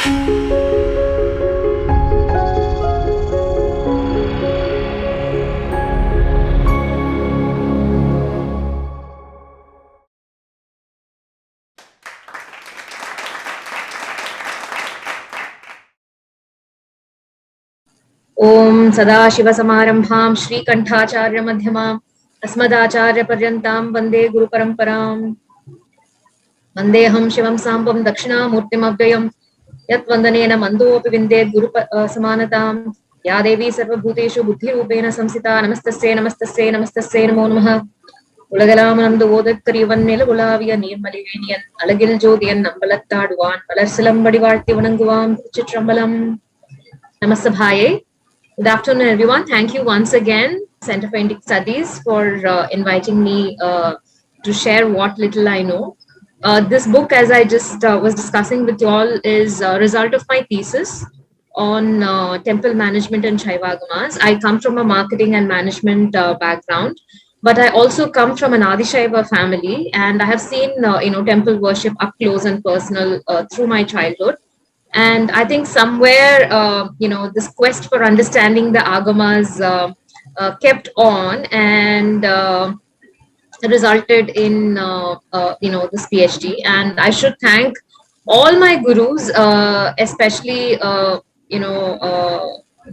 ओम सदाशिवसमारंभां श्रीकण्ठाचार्यमध्यमाम् अस्मदाचार्यपर्यन्तां वन्दे गुरुपरम्पराम्। वन्देऽहं शिवं साम्बं दक्षिणामूर्तिमव्ययम् यत्वन्दनेन मन्दोऽपि विन्देत् समानताम्। या देवी सर्वभूतेषु बुद्धिरूपेण संस्थिता नमस्तस्यै नमस्तस्यै नमस्तस्यै नमो नमः। உலகெலாமந்து ஓதற்கரியவன் நிலவுலாவிய நீர்மலிவேணியன் அழகில் ஜோதியன் நம்பலத்தாடுவான் பலர் சிலம்படி வாழ்த்தி வணங்குவான் திருச்சிற்றம்பலம். Namasabhaye. Good afternoon, everyone. Thank you once again, Center for Indic Studies, for inviting me to share what little I know. This book, as I just was discussing with you all, is a result of my thesis on temple management and Shaivagamas. I come from a marketing and management background, but I also come from an Adishaiva family, and I have seen temple worship up close and personal through my childhood. And I think somewhere, this quest for understanding the agamas kept on and resulted in, this PhD. And I should thank all my gurus, especially,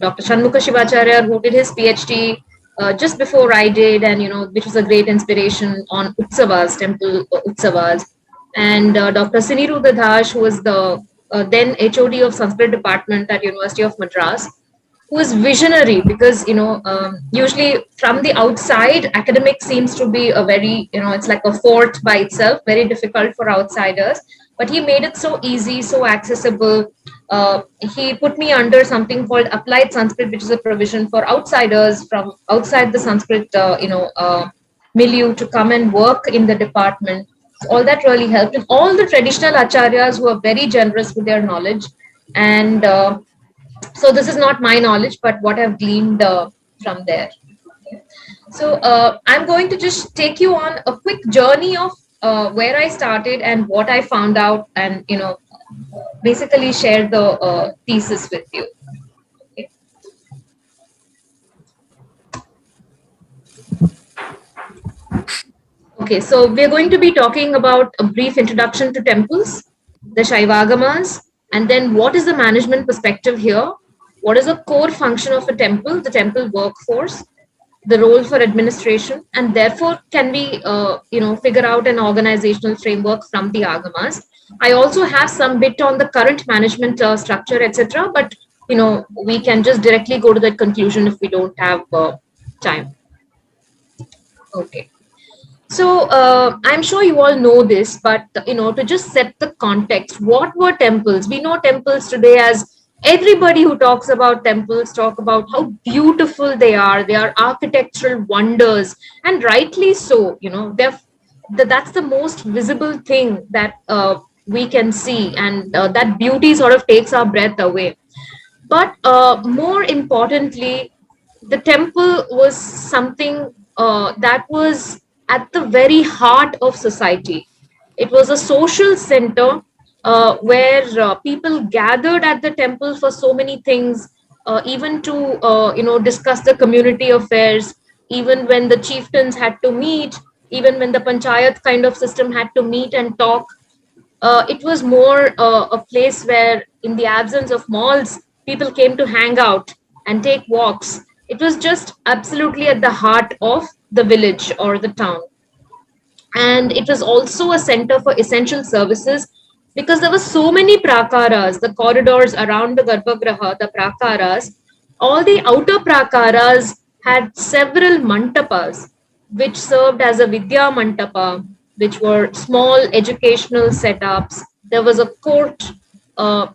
Dr. Shanmukha Shivacharya, who did his PhD just before I did, and, which was a great inspiration on Utsavas, temple Utsavas. And Dr. Siniruddha Dhash, who was the then HOD of Sanskrit department at University of Madras, who is visionary because, usually from the outside, academic seems to be a very, it's like a fort by itself, very difficult for outsiders. But he made it so easy, so accessible. He put me under something called Applied Sanskrit, which is a provision for outsiders from outside the Sanskrit, milieu to come and work in the department. All that really helped. And all the traditional acharyas who are very generous with their knowledge. And so this is not my knowledge, but what I've gleaned from there. So I'm going to just take you on a quick journey of where I started and what I found out, and basically share the thesis with you. Okay, so we're going to be talking about a brief introduction to temples, the Shaivagamas, and then what is the management perspective here? What is a core function of a temple, the temple workforce, the role for administration, and therefore can we, figure out an organizational framework from the Agamas. I also have some bit on the current management structure, etc. But, we can just directly go to that conclusion if we don't have time. Okay. So I'm sure you all know this, but to just set the context, what were temples? We know temples today as everybody who talks about temples talk about how beautiful they are. They are architectural wonders, and rightly so. That's the most visible thing that we can see, and that beauty sort of takes our breath away. But more importantly, the temple was something that was at the very heart of society. It was a social center where people gathered at the temple for so many things, even to discuss the community affairs, even when the chieftains had to meet, even when the panchayat kind of system had to meet and talk. It was more a place where, in the absence of malls, people came to hang out and take walks. It was just absolutely at the heart of the village or the town. And it was also a center for essential services because there were so many prakaras, the corridors around the Garbhagriha, the prakaras. All the outer prakaras had several mantapas, which served as a Vidya Mantapa, which were small educational setups. There was a court,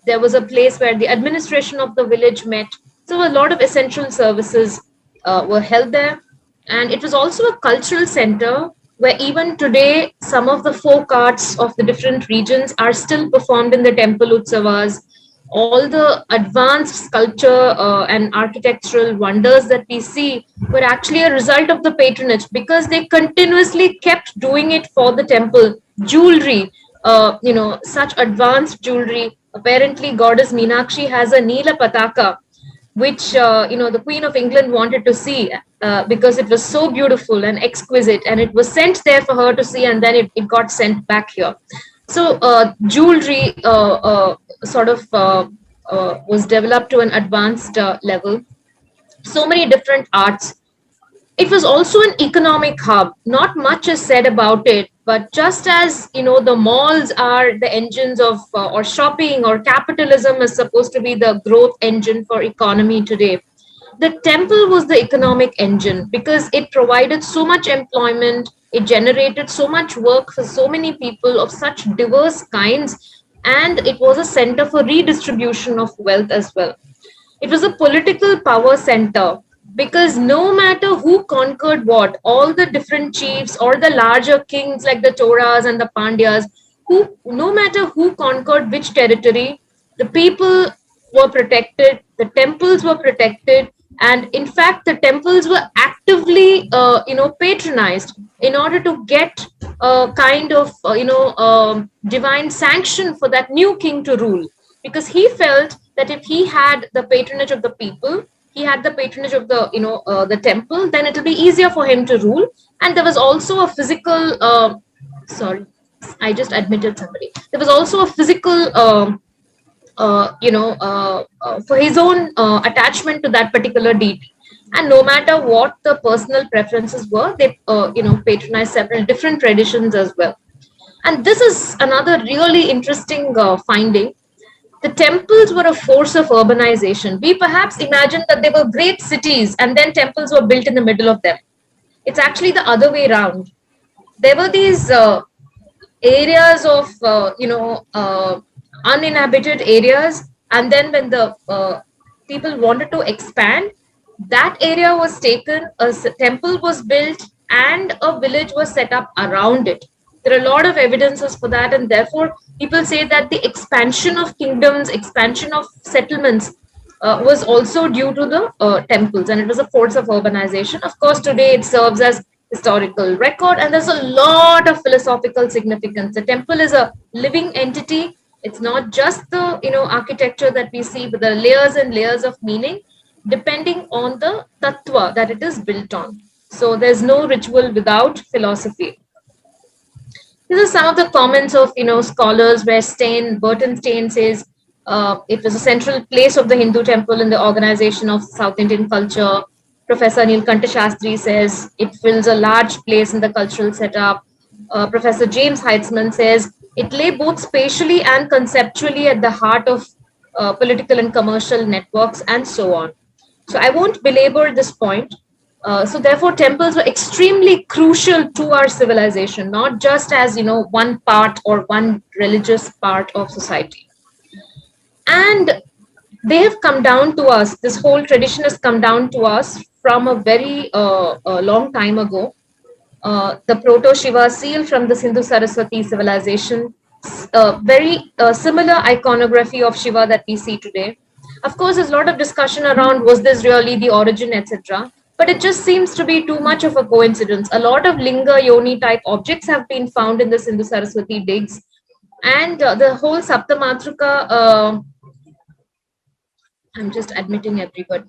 there was a place where the administration of the village met. So a lot of essential services were held there. And it was also a cultural center where even today, some of the folk arts of the different regions are still performed in the temple utsavas. All the advanced sculpture and architectural wonders that we see were actually a result of the patronage because they continuously kept doing it for the temple. Jewelry, such advanced jewelry Apparently, goddess Meenakshi has a Neela Pataka, which the Queen of England wanted to see because it was so beautiful and exquisite, and it was sent there for her to see, and then it got sent back here. So jewelry sort of was developed to an advanced level. So many different arts. It was also an economic hub. Not much is said about it, but just as the malls are the engines of or shopping or capitalism is supposed to be the growth engine for economy today, the temple was the economic engine because it provided so much employment, it generated so much work for so many people of such diverse kinds, and it was a center for redistribution of wealth as well. It was a political power center because no matter who conquered what, all the different chiefs or the larger kings like the Choras and the Pandyas, who no matter who conquered which territory, the people were protected, the temples were protected, and in fact, the temples were actively, patronized in order to get a kind of, divine sanction for that new king to rule, because he felt that if he had the patronage of the people, he had the patronage of the the temple, then it will be easier for him to rule. And there was also a physical sorry, I just admitted somebody. There was also a physical for his own attachment to that particular deity. And no matter what the personal preferences were, they patronized several different traditions as well. And this is another really interesting finding. The temples were a force of urbanization. We perhaps imagine that they were great cities and then temples were built in the middle of them. It's actually the other way around. There were these areas of, uninhabited areas, and then when the people wanted to expand, that area was taken, temple was built, and a village was set up around it. There are a lot of evidences for that, and therefore people say that the expansion of kingdoms, expansion of settlements was also due to the temples, and it was a force of urbanization. Of course, today it serves as historical record, and there's a lot of philosophical significance. The temple is a living entity. It's not just the architecture that we see, but the layers and layers of meaning depending on the tattva that it is built on. So there's no ritual without philosophy. These are some of the comments of scholars where Burton Stein says it was a central place of the Hindu temple in the organization of South Indian culture. Professor Neelkanta Shastri says it fills a large place in the cultural setup. Professor James Heitzman says it lay both spatially and conceptually at the heart of political and commercial networks, and so on. So I won't belabor this point. So therefore, temples were extremely crucial to our civilization, not just as one part or one religious part of society. And they have come down to us. This whole tradition has come down to us from a very long time ago. The Proto Shiva seal from the Sindhu Saraswati civilization, very similar iconography of Shiva that we see today. Of course, there's a lot of discussion around was this really the origin, etc. But it just seems to be too much of a coincidence. A lot of Linga Yoni type objects have been found in the Sindhu Saraswati digs. And the whole Saptamatrika, I'm just admitting everybody.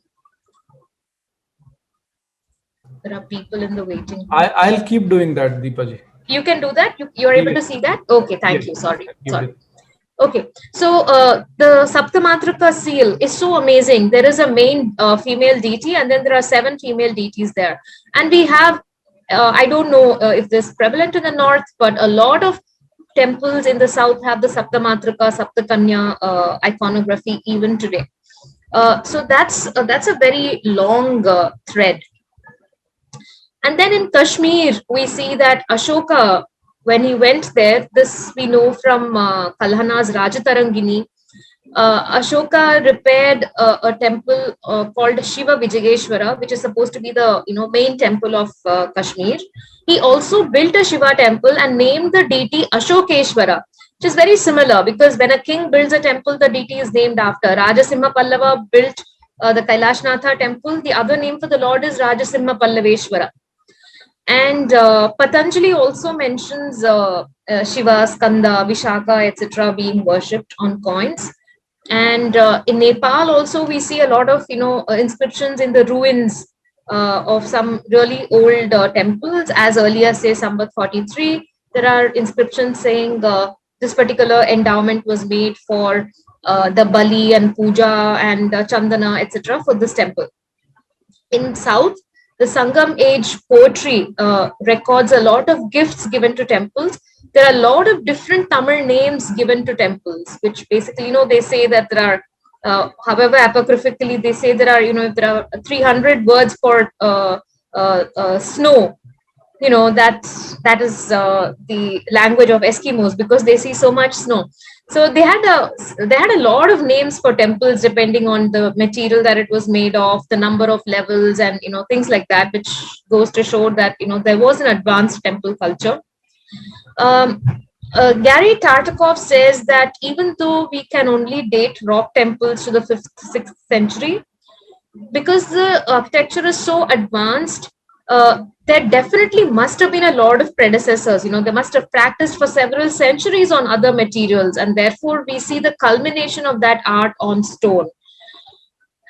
There are people in the waiting room. I'll keep doing that, Deepaji. You can do that? You're able to see that? Okay, thank you. Sorry. Okay, so the Saptamatrika seal is so amazing. There is a main female deity, and then there are 7 female deities there. And we have, I don't know if this is prevalent in the north, but a lot of temples in the south have the Saptamatrika, Saptakanya iconography even today. So that's a very long thread. And then in Kashmir, we see that Ashoka, when he went there, this we know from Kalhana's Rajatarangini, Ashoka repaired a temple called Shiva Vijayeshwara, which is supposed to be the main temple of Kashmir. He also built a Shiva temple and named the deity Ashokeshwara, which is very similar because when a king builds a temple, the deity is named after. Rajasimha Pallava built the Kailashnath temple. The other name for the Lord is Rajasimha Pallaveshwara. And Patanjali also mentions Shiva, Skanda, Vishaka, etc. being worshipped on coins. And in Nepal also we see a lot of inscriptions in the ruins of some really old temples as early as say Samvat 43. There are inscriptions saying this particular endowment was made for the Bali and Puja and Chandana, etc., for this temple. In South, the Sangam age poetry records a lot of gifts given to temples. There are a lot of different Tamil names given to temples, which basically, they say that there are, however, apocryphically, they say there are, if there are 300 words for snow, that is the language of Eskimos because they see so much snow. So they had a lot of names for temples depending on the material that it was made of, the number of levels, and things like that, which goes to show that there was an advanced temple culture. um, Gary Tartakov says that even though we can only date rock temples to the 5th 6th century, because the architecture is so advanced, there definitely must have been a lot of predecessors. They must have practiced for several centuries on other materials, and therefore we see the culmination of that art on stone.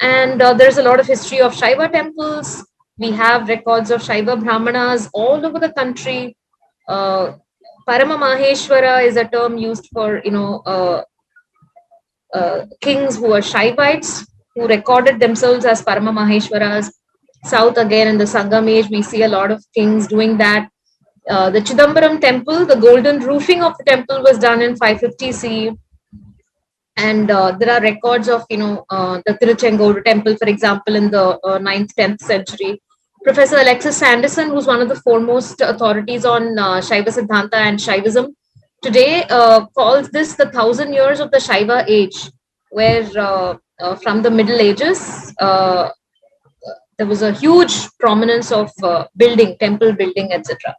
And there's a lot of history of Shaiva temples. We have records of Shaiva Brahmanas all over the country. Uh, Parama Maheshwara is a term used for kings who were Shaivites, who recorded themselves as Parama Maheshwaras. South again in the Sangam age, we see a lot of kings doing that. The Chidambaram temple, the golden roofing of the temple was done in 550 CE. And there are records of the Tiruchengodu temple, for example, in the 9th 10th century. Professor Alexis Sanderson, who's one of the foremost authorities on Shaiva Siddhanta and Shaivism, today calls this the 1,000 years of the Shaiva age, where from the Middle Ages there was a huge prominence of building, temple building, etc.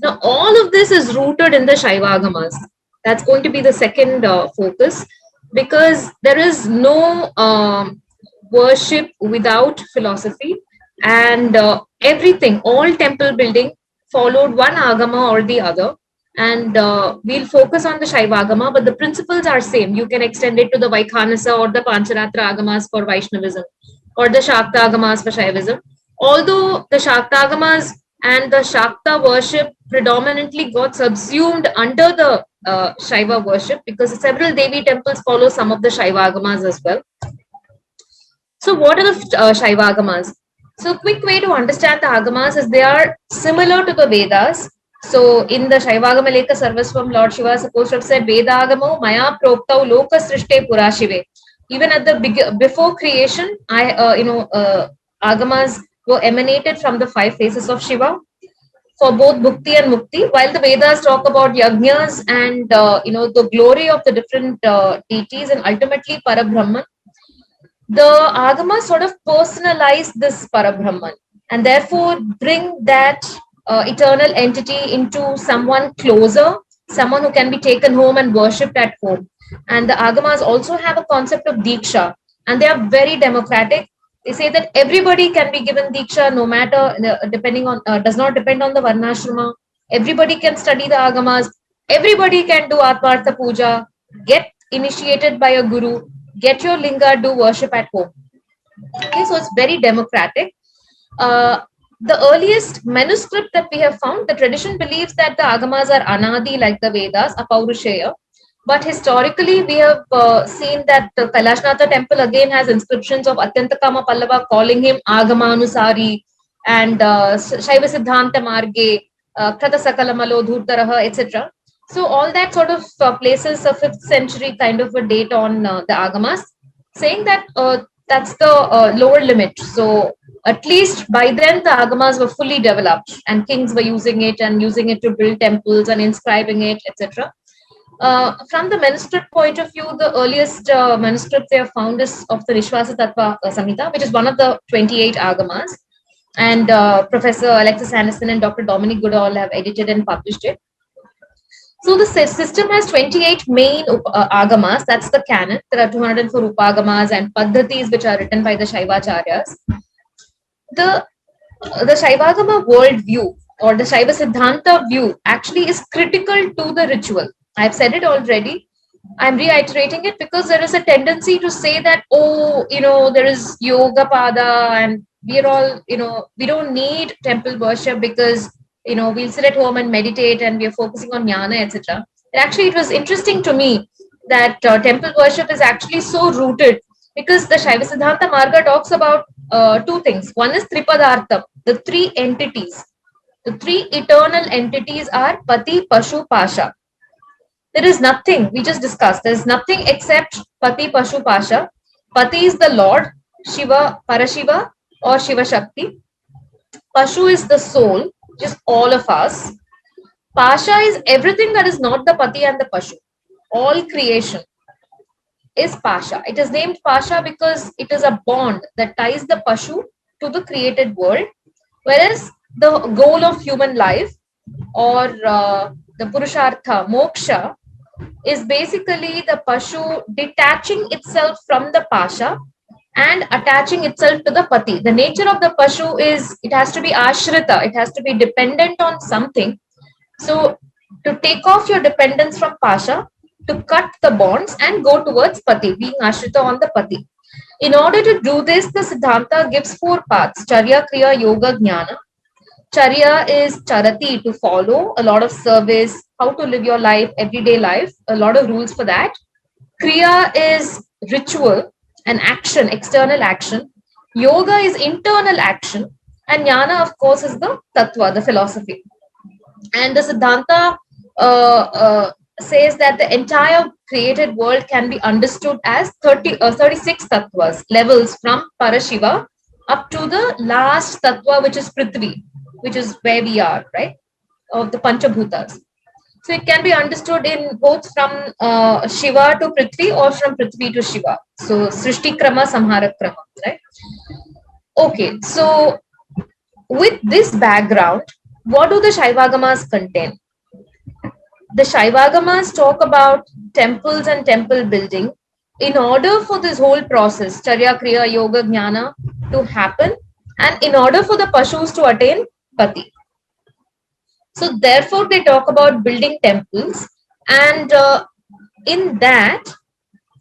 Now, all of this is rooted in the Shaiva Agamas. That's going to be the second focus, because there is no worship without philosophy, and everything, all temple building followed one agama or the other. And we'll focus on the Shaiva Agama, but the principles are same. You can extend it to the Vaikhanasa or the Pancharatra Agamas for Vaishnavism, or the Shakta Agamas for Shaivism. Although the Shakta Agamas and the Shakta worship predominantly got subsumed under the Shaiva worship, because several Devi temples follow some of the Shaiva Agamas as well. So, what are the Shaiva Agamas? So, quick way to understand the Agamas is they are similar to the Vedas. So, in the Shaivagama Leka Sarvaswam, Lord Shiva is supposed to have said, Vedagamo Maya Proktau Loka Srishte Purashive. Even at the before creation, Agamas were emanated from the 5 faces of Shiva for both Bhukti and Mukti, while the Vedas talk about yajnas and the glory of the different deities and ultimately Parabrahman. The Agama sort of personalize this Parabrahman and therefore bring that eternal entity into someone closer, someone who can be taken home and worshipped at home. And the Agamas also have a concept of Diksha, and they are very democratic. They say that everybody can be given Diksha, no matter, depending on, does not depend on the Varnashrama. Everybody can study the Agamas. Everybody can do Atmartha Puja, get initiated by a guru, get your linga, do worship at home. Okay, so it's very democratic. The earliest manuscript that we have found, the tradition believes that the Agamas are Anadi like the Vedas, Apaurushaya. But historically, we have seen that the Kailashnath temple again has inscriptions of Atyantakama Pallava calling him Agamanusari, and Shaiva Siddhanta Marge, Krata Sakalamalo Dhurtaraha, etc. So all that sort of places a 5th century kind of a date on the Agamas, saying that that's the lower limit. So at least by then the Agamas were fully developed and kings were using it to build temples and inscribing it, etc. From the manuscript point of view, the earliest manuscript they have found is of the Vishwasa Tattva Samhita, which is one of the 28 Agamas. And Professor Alexis Sanderson and Dr. Dominic Goodall have edited and published it. So the system has 28 main agamas. That's the canon. There are 204 upagamas and paddhatis which are written by the Shaivacharyas. The Shaivagama world view or the Shaiva Siddhanta view actually is critical to the ritual. I've said it already. I'm reiterating it because there is a tendency to say that, oh, there is yoga pada and we're all, we don't need temple worship because, we'll sit at home and meditate and we're focusing on jnana, etc. Actually, it was interesting to me that temple worship is actually so rooted because the Shaiva Siddhanta Marga talks about two things. One is Tripadartham, the three entities. The three eternal entities are Pati, Pashu, Pasha. There is nothing, we just discussed, there's nothing except Pati, Pashu, Pasha. Pati is the Lord, Shiva, Parashiva, or Shiva Shakti. Pashu is the soul, which is all of us. Pasha is everything that is not the Pati and the Pashu. All creation is Pasha. It is named Pasha because it is a bond that ties the Pashu to the created world, whereas the goal of human life or the Purushartha, Moksha, is basically the Pashu detaching itself from the Pasha and attaching itself to the Pati. The nature of the Pashu is it has to be Ashrita, it has to be dependent on something. So, to take off your dependence from Pasha, to cut the bonds and go towards Pati, being Ashrita on the Pati. In order to do this, the Siddhanta gives four paths: Charya, Kriya, Yoga, Jnana. Charya is charati, to follow, a lot of service, how to live your life, everyday life, a lot of rules for that. Kriya is ritual, an action, external action. Yoga is internal action. And Jnana, of course, is the tattva, the philosophy. And the Siddhanta says that the entire created world can be understood as 36 tattvas, levels from Parashiva up to the last tattva, which is Prithvi, which is where we are, right? Of the Panchabhutas. So it can be understood in both from Shiva to Prithvi or from Prithvi to Shiva. So Srishti Krama, Samhara Krama, right? Okay, so with this background, what do the Shaivagamas contain? The Shaivagamas talk about temples and temple building. In order for this whole process, Charya, Kriya, Yoga, Jnana, to happen, and in order for the Pashus to attain Pati. So, therefore, they talk about building temples, and in that,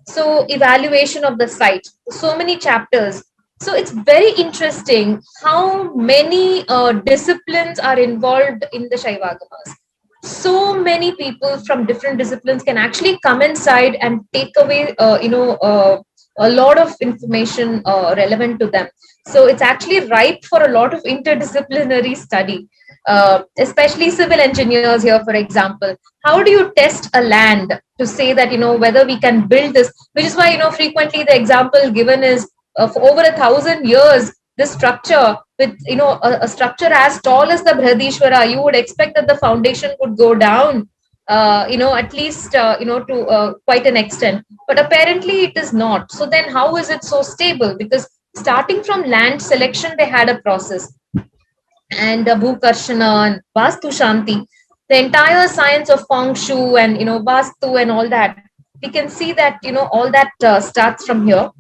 so evaluation of the site, so many chapters. So, it's very interesting how many disciplines are involved in the Shaivagamas. So many people from different disciplines can actually come inside and take away, a lot of information relevant to them. So it's actually ripe for a lot of interdisciplinary study, especially civil engineers here, for example. How do you test a land to say that, whether we can build this? Which is why, frequently the example given is for over 1,000 years, this structure with, a structure as tall as the Brihadishwara, you would expect that the foundation would go down, at least, to quite an extent. But apparently it is not. So then how is it so stable? Because starting from land selection, they had a process. And Bhukarshana and Vastu Shanti, the entire science of Feng Shui and, Vastu and all that, we can see that, all that starts from here.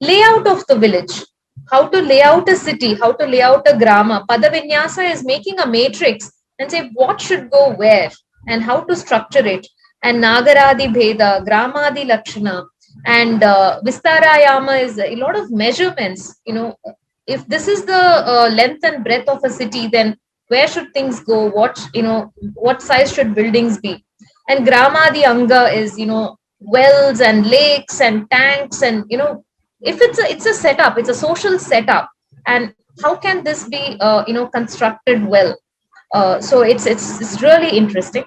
Layout of the village, how to lay out a city, how to lay out a grama. Padavinyasa is making a matrix and say what should go where and how to structure it. And Nagaradi Bheda, Gramadi Lakshana, and Vistarayama is a lot of measurements. If this is the length and breadth of a city, then where should things go? What size should buildings be? And Gramadi Anga is, wells and lakes and tanks and, if it's a setup, it's a social setup, and how can this be constructed well? So it's really interesting.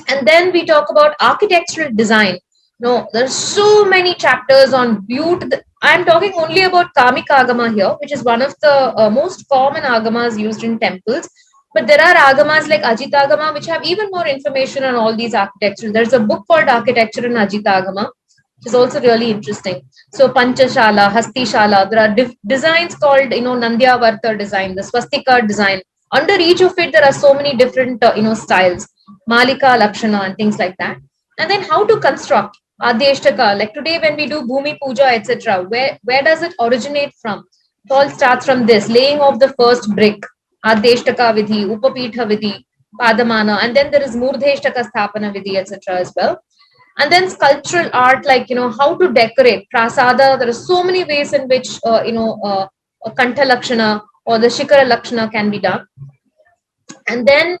And then we talk about architectural design. No, there's so many chapters on beauty. I'm talking only about Kamika Agama here, which is one of the most common agamas used in temples. But there are agamas like Ajita Agama, which have even more information on all these architecture. There's a book called Architecture in Ajita Agama, which is also really interesting. So Panchashala, Hastishala, there are designs called, Nandyavarta design, the Swastika design. Under each of it, there are so many different, styles, Malika, Lakshana, and things like that. And then how to construct Adeshtaka, like today when we do Bhumi Puja, etc. Where does it originate from? It all starts from this, laying of the first brick, Adeshtaka Vidhi, Upapitha Vidhi, Padamana, and then there is Murdheshtaka Sthapana Vidhi, etc. as well. And then sculptural art, like, how to decorate prasada. There are so many ways in which, a Kantha Lakshana or the Shikara Lakshana can be done. And then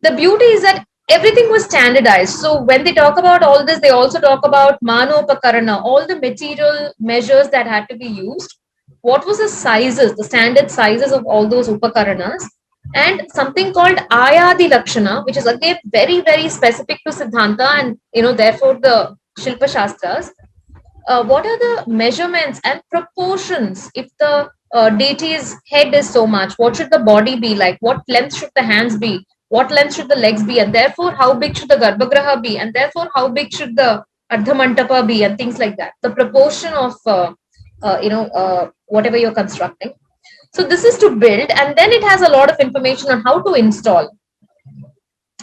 the beauty is that everything was standardized. So when they talk about all this, they also talk about Manopakarana, all the material measures that had to be used. What was the sizes, the standard sizes of all those upakaranas, and something called Ayadi Lakshana, which is again very, very specific to Siddhanta and therefore the Shilpa Shastras. What are the measurements and proportions? If the deity's head is so much, what should the body be like? What length should the hands be? What length should the legs be? And therefore, how big should the Garbhagraha be? And therefore, how big should the Ardhamantapa be? And things like that. The proportion of, whatever you're constructing. So this is to build, and then it has a lot of information on how to install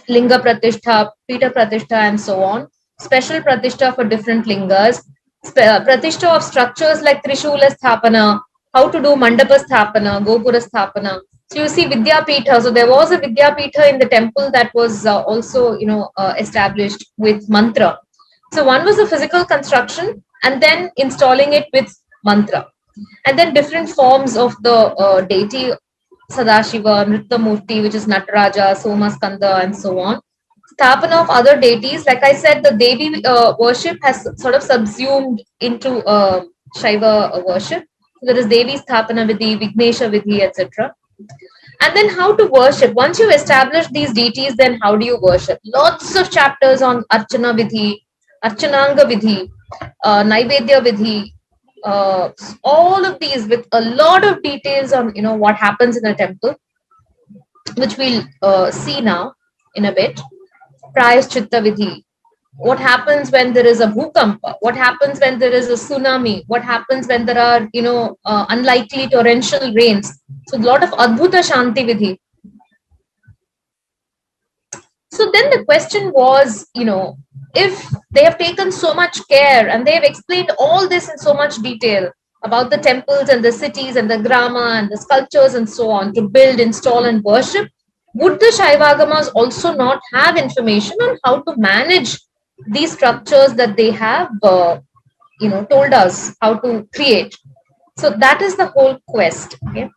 Linga Pratishtha, Pita Pratishtha, and so on. Special Pratishtha for different lingas. Pratishtha of structures like Trishula Sthapana, how to do Mandapa Sthapana, Gopura Sthapana. So you see Vidyapitha. So there was a Vidyapitha in the temple that was also, established with mantra. So one was the physical construction and then installing it with mantra. And then different forms of the deity, Sadashiva, Nrittamurti, which is Nataraja, Somaskanda, and so on. Sthapana of other deities, like I said, the Devi worship has sort of subsumed into Shaiva worship. So there is Devi Sthapana Vidhi, Vignesha Vidhi, etc. And then how to worship. Once you establish these deities, then how do you worship? Lots of chapters on Archana Vidhi, Archananga Vidhi, Naivedya Vidhi, all of these with a lot of details on what happens in a temple, which we'll see now in a bit. Prayaschitta Vidhi. What happens when there is a bhukampa? What happens when there is a tsunami? What happens when there are unlikely torrential rains? So a lot of Adbhuta Shanti Vidhi. So then the question was, if they have taken so much care and they have explained all this in so much detail about the temples and the cities and the grama and the sculptures and so on to build, install, and worship, would the Shaivagamas also not have information on how to manage these structures that they have, told us how to create? So that is the whole quest. Okay.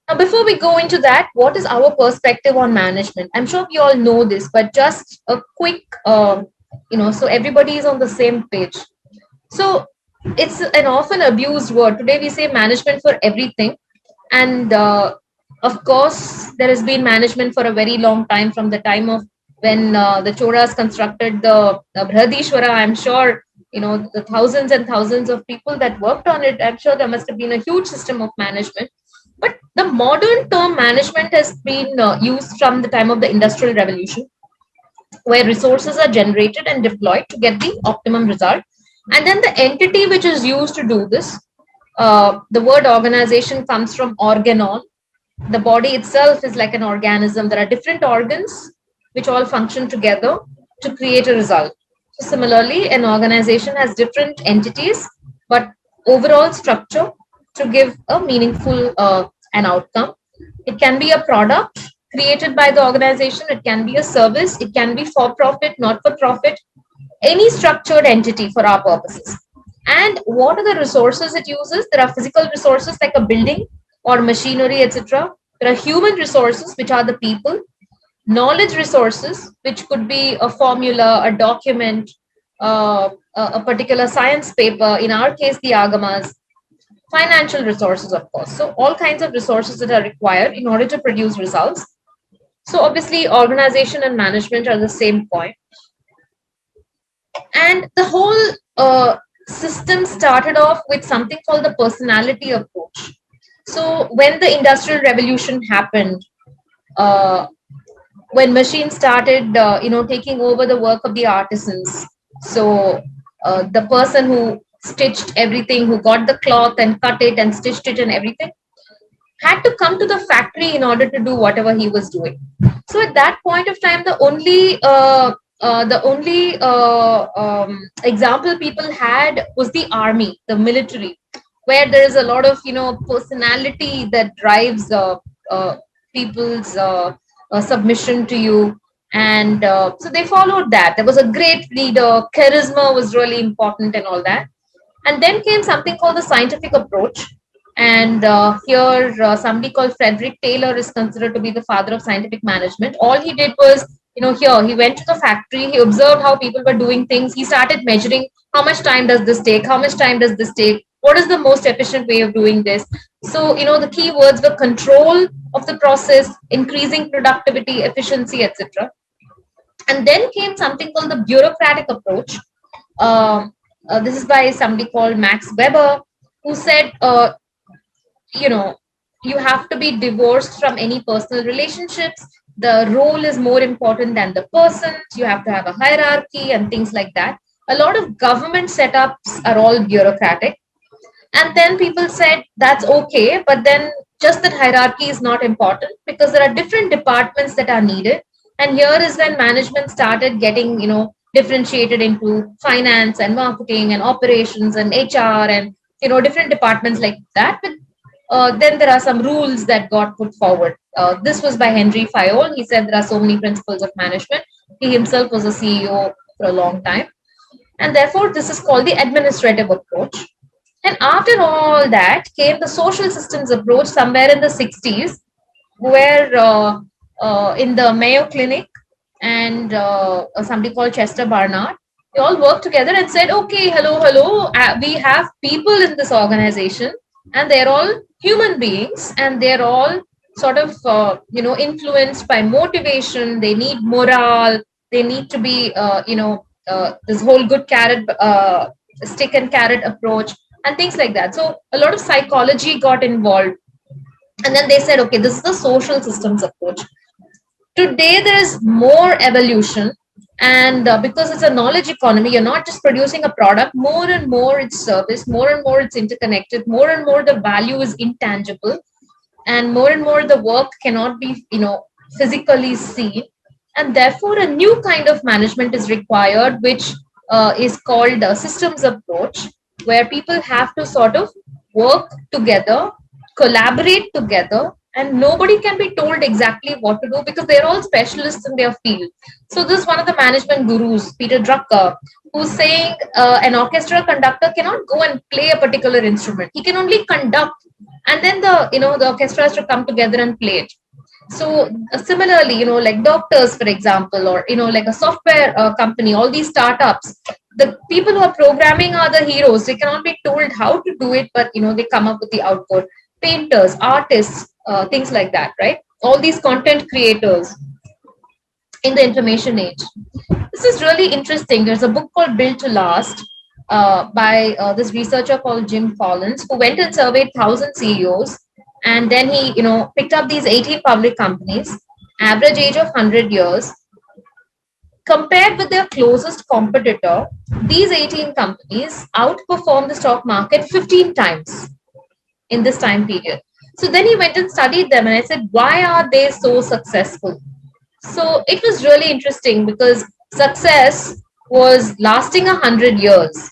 Now, before we go into that, what is our perspective on management? I'm sure we all know this, but just a quick, so everybody is on the same page. So it's an often abused word. Today we say management for everything. And of course, there has been management for a very long time, from the time of when the Cholas constructed the Brihadishwara. I'm sure, the thousands and thousands of people that worked on it, I'm sure there must have been a huge system of management. But the modern term management has been used from the time of the Industrial Revolution, where resources are generated and deployed to get the optimum result. And then the entity which is used to do this, the word organization comes from organon. The body itself is like an organism. There are different organs which all function together to create a result. So similarly, an organization has different entities, but overall structure to give a meaningful an outcome. It can be a product created by the organization. It can be a service. It can be for profit, not for profit, any structured entity for our purposes. And what are the resources it uses? There are physical resources like a building or machinery, etc. There are human resources, which are the people. Knowledge resources, which could be a formula, a document, a particular science paper, in our case, the agamas. Financial resources, of course. So all kinds of resources that are required in order to produce results. So obviously, organization and management are the same point. And the whole system started off with something called the personality approach. So when the Industrial Revolution happened, when machines started, taking over the work of the artisans. So the person who stitched everything, who got the cloth and cut it and stitched it and everything, had to come to the factory in order to do whatever he was doing. So at that point of time, the only example people had was the army, the military, where there is a lot of personality that drives people's submission to you. And so they followed that. There was a great leader, charisma was really important and all that. And then came something called the scientific approach. And here, somebody called Frederick Taylor is considered to be the father of scientific management. All he did was, here he went to the factory, he observed how people were doing things, he started measuring how much time does this take, how much time does this take, what is the most efficient way of doing this. So, the key words were control of the process, increasing productivity, efficiency, etc. And then came something called the bureaucratic approach. This is by somebody called Max Weber, who said, you know, you have to be divorced from any personal relationships. The role is more important than the person. You have to have a hierarchy and things like that. A lot of government setups are all bureaucratic. And then people said that's okay, but then just that hierarchy is not important because there are different departments that are needed. And here is when management started getting, differentiated into finance and marketing and operations and HR and, different departments like that. But then there are some rules that got put forward. This was by Henry Fayol. He said there are so many principles of management. He himself was a CEO for a long time. And therefore, this is called the administrative approach. And after all that came the social systems approach somewhere in the 60s, where in the Mayo Clinic and somebody called Chester Barnard, they all worked together and said, okay, hello, we have people in this organization and they're all human beings and they're all sort of, influenced by motivation. They need morale. They need to be, this whole good carrot, stick and carrot approach and things like that. So a lot of psychology got involved. And then they said, okay, this is the social systems approach. Today, there is more evolution. And because it's a knowledge economy, you're not just producing a product, more and more it's service, more and more it's interconnected, more and more the value is intangible, and more the work cannot be, physically seen. And therefore, a new kind of management is required, which is called a systems approach, where people have to sort of work together, collaborate together, and nobody can be told exactly what to do because they're all specialists in their field. So this is one of the management gurus, Peter Drucker, who's saying an orchestra conductor cannot go and play a particular instrument. He can only conduct, and then the orchestra has to come together and play it. So similarly, like doctors, for example, or like a software company, all these startups, the people who are programming are the heroes. They cannot be told how to do it, but they come up with the output. Painters, artists, things like that, right? All these content creators in the information age. This is really interesting. There's a book called Built to Last by this researcher called Jim Collins, who went and surveyed 1,000 CEOs. And then he, picked up these 18 public companies, average age of 100 years. Compared with their closest competitor, these 18 companies outperformed the stock market 15 times in this time period. So then he went and studied them and I said, why are they so successful? So it was really interesting because success was lasting 100 years.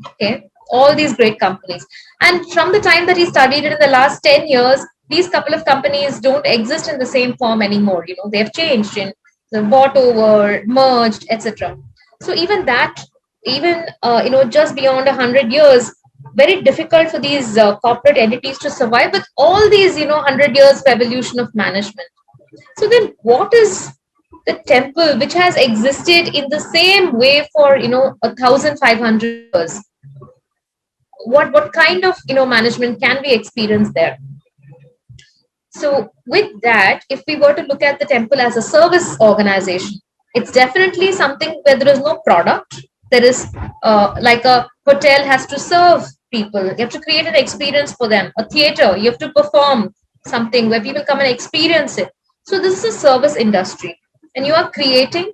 Okay, all these great companies. And from the time that he studied it in the last 10 years, these couple of companies don't exist in the same form anymore. They have changed in the bought over, merged, etc. So even that, just beyond 100 years, very difficult for these corporate entities to survive with all these, 100 years of evolution of management. So then what is the temple which has existed in the same way for, 1,500 years? What kind of, management can we experience there? So with that, if we were to look at the temple as a service organization, it's definitely something where there is no product. There is like a hotel has to serve people. You have to create an experience for them. A theater, you have to perform something where people come and experience it. So this is a service industry and you are creating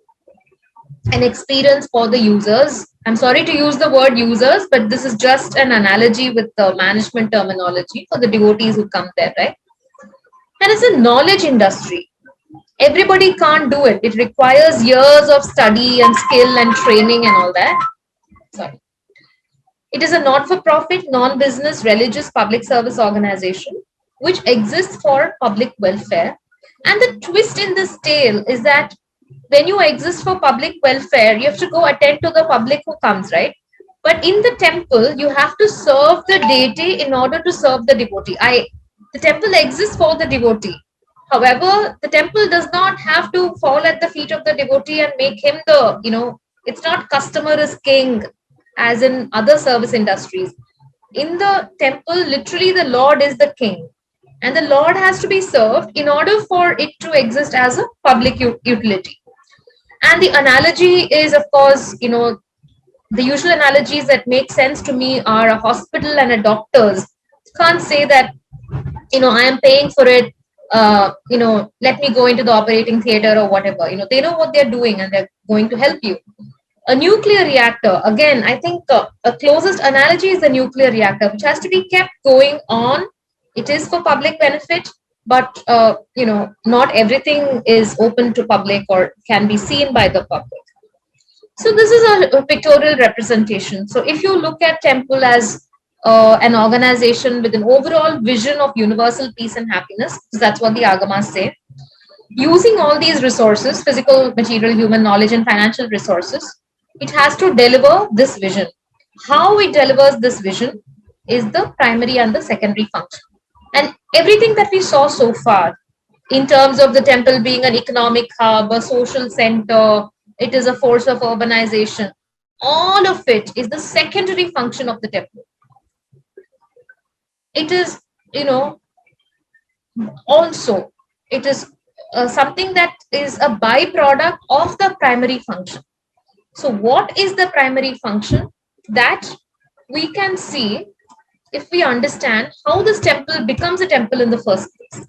an experience for the users. I'm sorry to use the word users, but this is just an analogy with the management terminology for the devotees who come there, right? And it's a knowledge industry. Everybody can't do it. It requires years of study and skill and training and all that. Sorry. It is a not-for-profit, non-business, religious public service organization which exists for public welfare. And the twist in this tale is that when you exist for public welfare, you have to go attend to the public who comes, right? But in the temple, you have to serve the deity in order to serve the devotee. The temple exists for the devotee. However, the temple does not have to fall at the feet of the devotee and make him it's not customer is king as in other service industries. In the temple, literally, the Lord is the king. And the Lord has to be served in order for it to exist as a public utility. And the analogy is, of course, the usual analogies that make sense to me are a hospital and a doctor's. Can't say that, I am paying for it, let me go into the operating theater or whatever. They know what they're doing and they're going to help you. A nuclear reactor, again, I think a closest analogy is the nuclear reactor, which has to be kept going on. It is for public benefit, but not everything is open to public or can be seen by the public. So this is a pictorial representation. So if you look at temple as an organization with an overall vision of universal peace and happiness, so that's what the agamas say, using all these resources, physical, material, human knowledge, and financial resources, it has to deliver this vision. How it delivers this vision is the primary and the secondary function. And everything that we saw so far, in terms of the temple being an economic hub, a social center, it is a force of urbanization, all of it is the secondary function of the temple. It is, also, it is something that is a byproduct of the primary function. So what is the primary function? That we can see if we understand how this temple becomes a temple in the first place.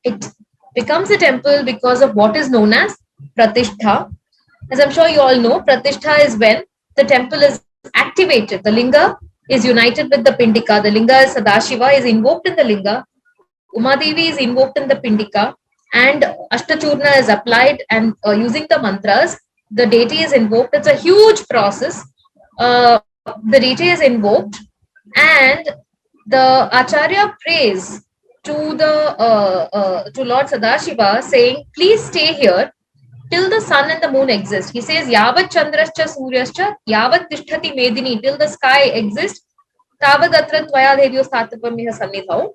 It becomes a temple because of what is known as pratishtha. As I'm sure you all know, pratishtha is when the temple is activated. The linga is united with the pindika. The linga is Sadashiva, is invoked in the linga. Umadevi is invoked in the pindika. And Ashtachurna is applied, and using the mantras, the deity is invoked. It's a huge process. The deity is invoked, and the Acharya prays to to Lord Sadashiva, saying, "Please stay here till the sun and the moon exist." He says, "Yavat chandrascha suryascha yavat tishtati medini," till the sky exists. Tavadatra tvaya devyo statapamiha sannidhau.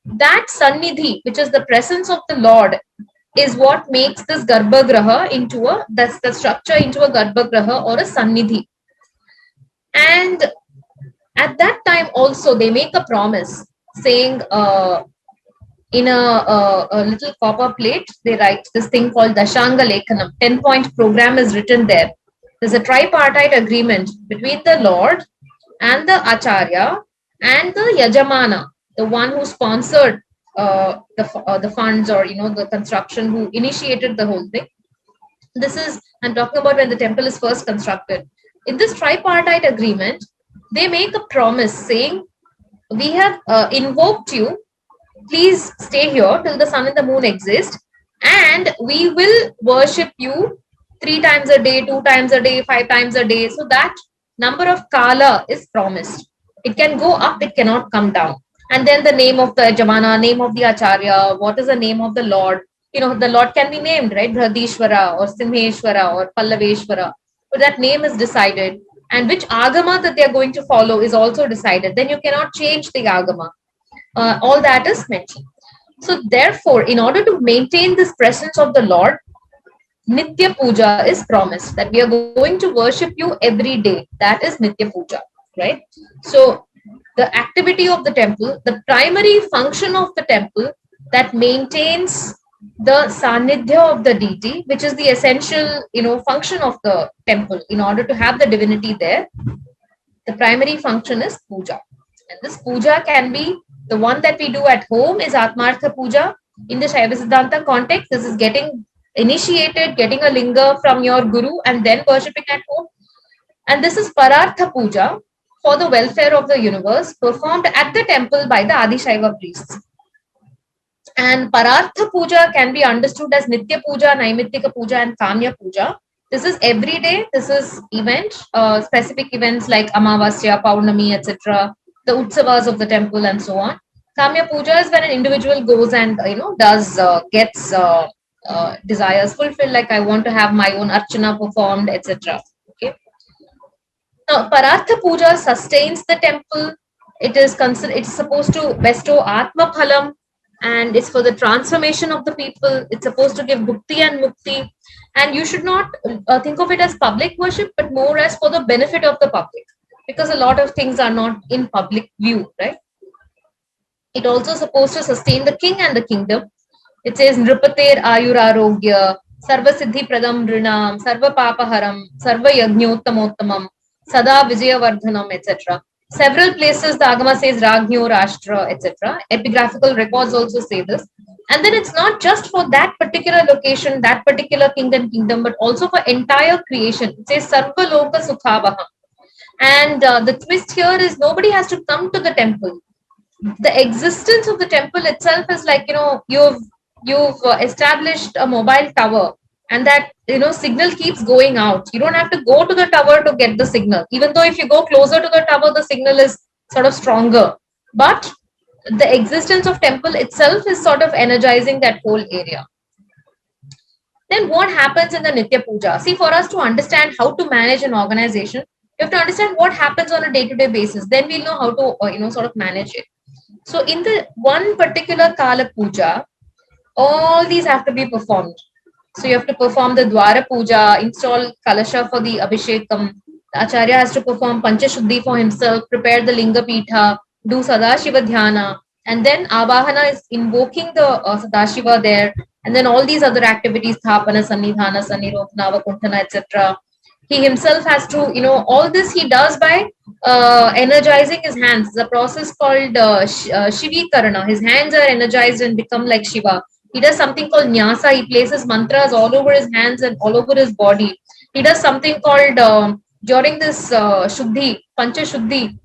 That sannidhi, which is the presence of the Lord, is what makes this garbhagraha that's the structure into a garbhagraha or a sannidhi. And at that time also they make a promise saying, in a little copper plate, they write this thing called Dashanga Lekhanam. 10-point program is written there. There's a tripartite agreement between the Lord and the Acharya and the Yajamana, the one who sponsored the funds, or the construction, who initiated the whole thing. I'm talking about when the temple is first constructed. In this tripartite agreement, they make a promise saying, "We have invoked you. Please stay here till the sun and the moon exist, and we will worship you 3 times a day, 2 times a day, 5 times a day." So that number of kala is promised. It can go up, it cannot come down. And then the name of the Jamana, name of the Acharya, what is the name of the Lord? The Lord can be named, right? Bhradishwara or Simheshwara or Pallaveshwara. But that name is decided. And which agama that they are going to follow is also decided. Then you cannot change the agama. All that is mentioned. So therefore, in order to maintain this presence of the Lord, Nitya Puja is promised, that we are going to worship you every day. That is Nitya Puja, right? So the activity of the temple, the primary function of the temple that maintains the Sanidhya of the deity, which is the essential, function of the temple in order to have the divinity there. The primary function is puja. And this puja can be the one that we do at home is Atmartha Puja. In the Shaiva Siddhanta context, this is getting initiated, getting a linga from your guru and then worshipping at home. And this is Parartha Puja, for the welfare of the universe, performed at the temple by the Adi Shaiva priests. And Parartha Puja can be understood as Nitya Puja, Naimittika Puja, and Kamya Puja. This is every day. This is specific events like Amavasya, Paurnami, etc., the Utsavas of the temple, and so on. Kamya Puja is when an individual goes and gets desires fulfilled, like I want to have my own archana performed, etc. Okay. Now, Parartha Puja sustains the temple. It's supposed to bestow Atma Phalam, and it's for the transformation of the people. It's supposed to give Bhukti and Mukti. And you should not think of it as public worship, but more as for the benefit of the public. Because a lot of things are not in public view, right? It also supposed to sustain the king and the kingdom. It says Nripater Ayurarogya, Sarva Siddhi Pradam Rinam, Sarva Papaharam, Sarva Yagnottamottamam, Sada Vijayavardhanam, etc. Several places the Agama says Ragnyo Rashtra, etc. Epigraphical records also say this. And then it's not just for that particular location, that particular king and kingdom, but also for entire creation. It says Sarva Loka Sukhavaham. And the twist here is nobody has to come to the temple. The existence of the temple itself is like, you've established a mobile tower, and that signal keeps going out. You don't have to go to the tower to get the signal, even though if you go closer to the tower the signal is sort of stronger. But the existence of temple itself is sort of energizing that whole area. Then what happens in the Nitya Puja? See, for us to understand how to manage an organization, you have to understand what happens on a day-to-day basis. Then we'll know how to sort of manage it. So in the one particular Kala Puja, all these have to be performed. So you have to perform the Dwara Puja, install Kalasha for the Abhishekam. The Acharya has to perform Panchashuddhi for himself, prepare the Linga Pitha, do Sadashiva Dhyana, and then Abahana is invoking the Sadashiva there, and then all these other activities, Thapana, Sannidhana, Sannirodhana, Vakuntana, etc. He himself has to, all this he does by energizing his hands. The process called Shivikarana. His hands are energized and become like Shiva. He does something called Nyasa. He places mantras all over his hands and all over his body. He does something called, during this Shuddhi, Pancha Shuddhi,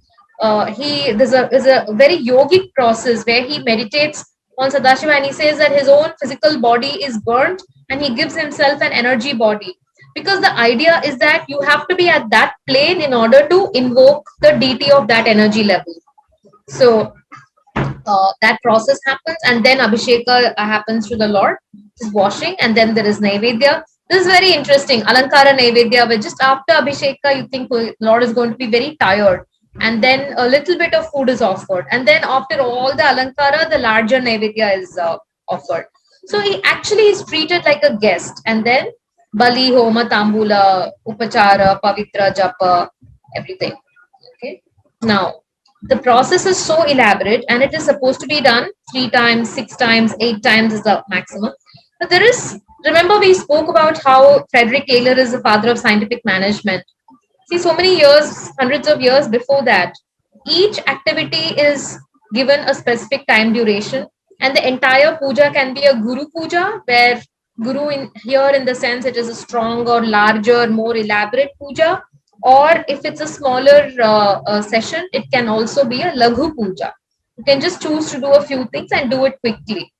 there's a very yogic process where he meditates on Sadashiva, and he says that his own physical body is burnt and he gives himself an energy body. Because the idea is that you have to be at that plane in order to invoke the deity of that energy level. So that process happens, and then Abhisheka happens to the Lord, which is washing, and then there is Naivedya. This is very interesting. Alankara Naivedya, where just after Abhisheka, you think the Lord is going to be very tired, and then a little bit of food is offered, and then after all the Alankara, the larger Naivedya is offered. So he actually is treated like a guest, and then Bali, Homa, Tambula, Upachara, Pavitra, Japa, everything. Okay. Now, the process is so elaborate, and it is supposed to be done 3 times, 6 times, 8 times is the maximum. But remember we spoke about how Frederick Taylor is the father of scientific management. See, so many years, hundreds of years before that, each activity is given a specific time duration, and the entire puja can be a Guru Puja, where Guru in the sense it is a stronger, larger, more elaborate puja, or if it's a smaller session, it can also be a Laghu Puja. You can just choose to do a few things and do it quickly.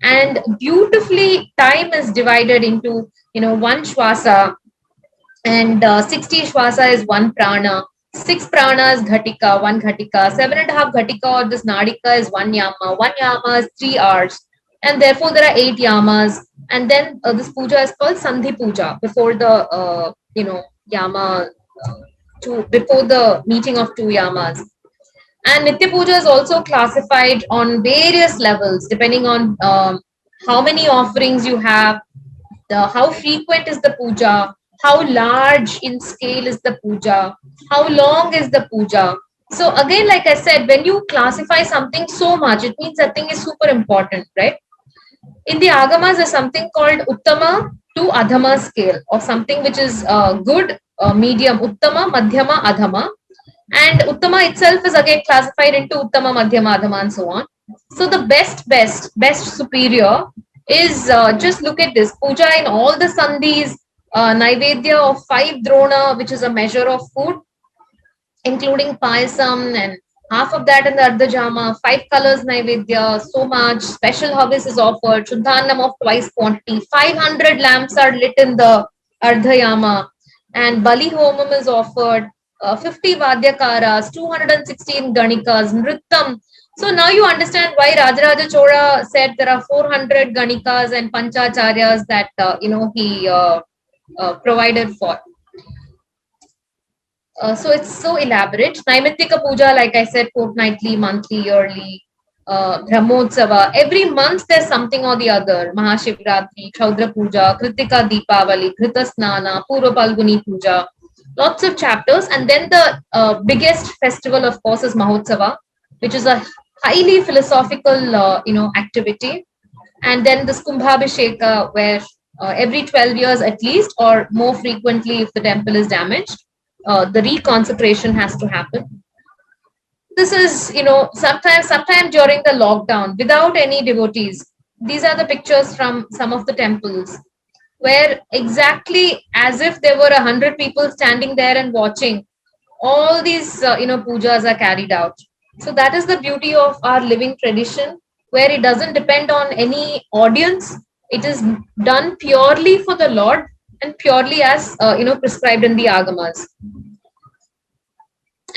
And beautifully, time is divided into one Shwasa, and 60 Shwasa is one Prana. 6 pranas ghatika, 1 ghatika, 7.5 ghatika or this nadika is 1 yama. 1 yama is 3 hours, and therefore there are 8 yamas. And then this puja is called Sandhi Puja, before the yama, before the meeting of 2 yamas. And Nitya Puja is also classified on various levels depending on how many offerings you have, how frequent is the puja, how large in scale is the puja, how long is the puja. So again, like I said, when you classify something so much, it means that thing is super important, right? In the Agamas, there's something called Uttama to Adhama scale, or something which is good, medium, Uttama, Madhyama, Adhama. And Uttama itself is again classified into Uttama, Madhyama, Adhama, and so on. So the best superior is, just look at this, puja in all the sandhis, Naivedya of 5 drona, which is a measure of food, including payasam, and half of that in the Ardhajama, 5 colors Naivedya, so much, special harvest is offered, Shuddhanam of twice quantity, 500 lamps are lit in the Ardhayama, and Bali Homam is offered, 50 Vadyakaras, 216 Ganikas, Nrittam. So now you understand why Rajaraja Chola said there are 400 Ganikas and Panchacharyas that he provided for. So it's so elaborate. Naimittika Puja, like I said, fortnightly, monthly, yearly. Brahmotsava. Every month there's something or the other. Mahashivratri, Chaudra Puja, Kritika Deepavali, Krita Snana, Purva Palguni Puja. Lots of chapters. And then the biggest festival, of course, is Mahotsava, which is a highly philosophical, activity. And then this Kumbhabhisheka, where every 12 years at least, or more frequently if the temple is damaged, the reconsecration has to happen. This is, sometime during the lockdown, without any devotees. These are the pictures from some of the temples, where exactly as if there were 100 people standing there and watching, all these, pujas are carried out. So that is the beauty of our living tradition, where it doesn't depend on any audience. It is done purely for the Lord and purely as, prescribed in the agamas.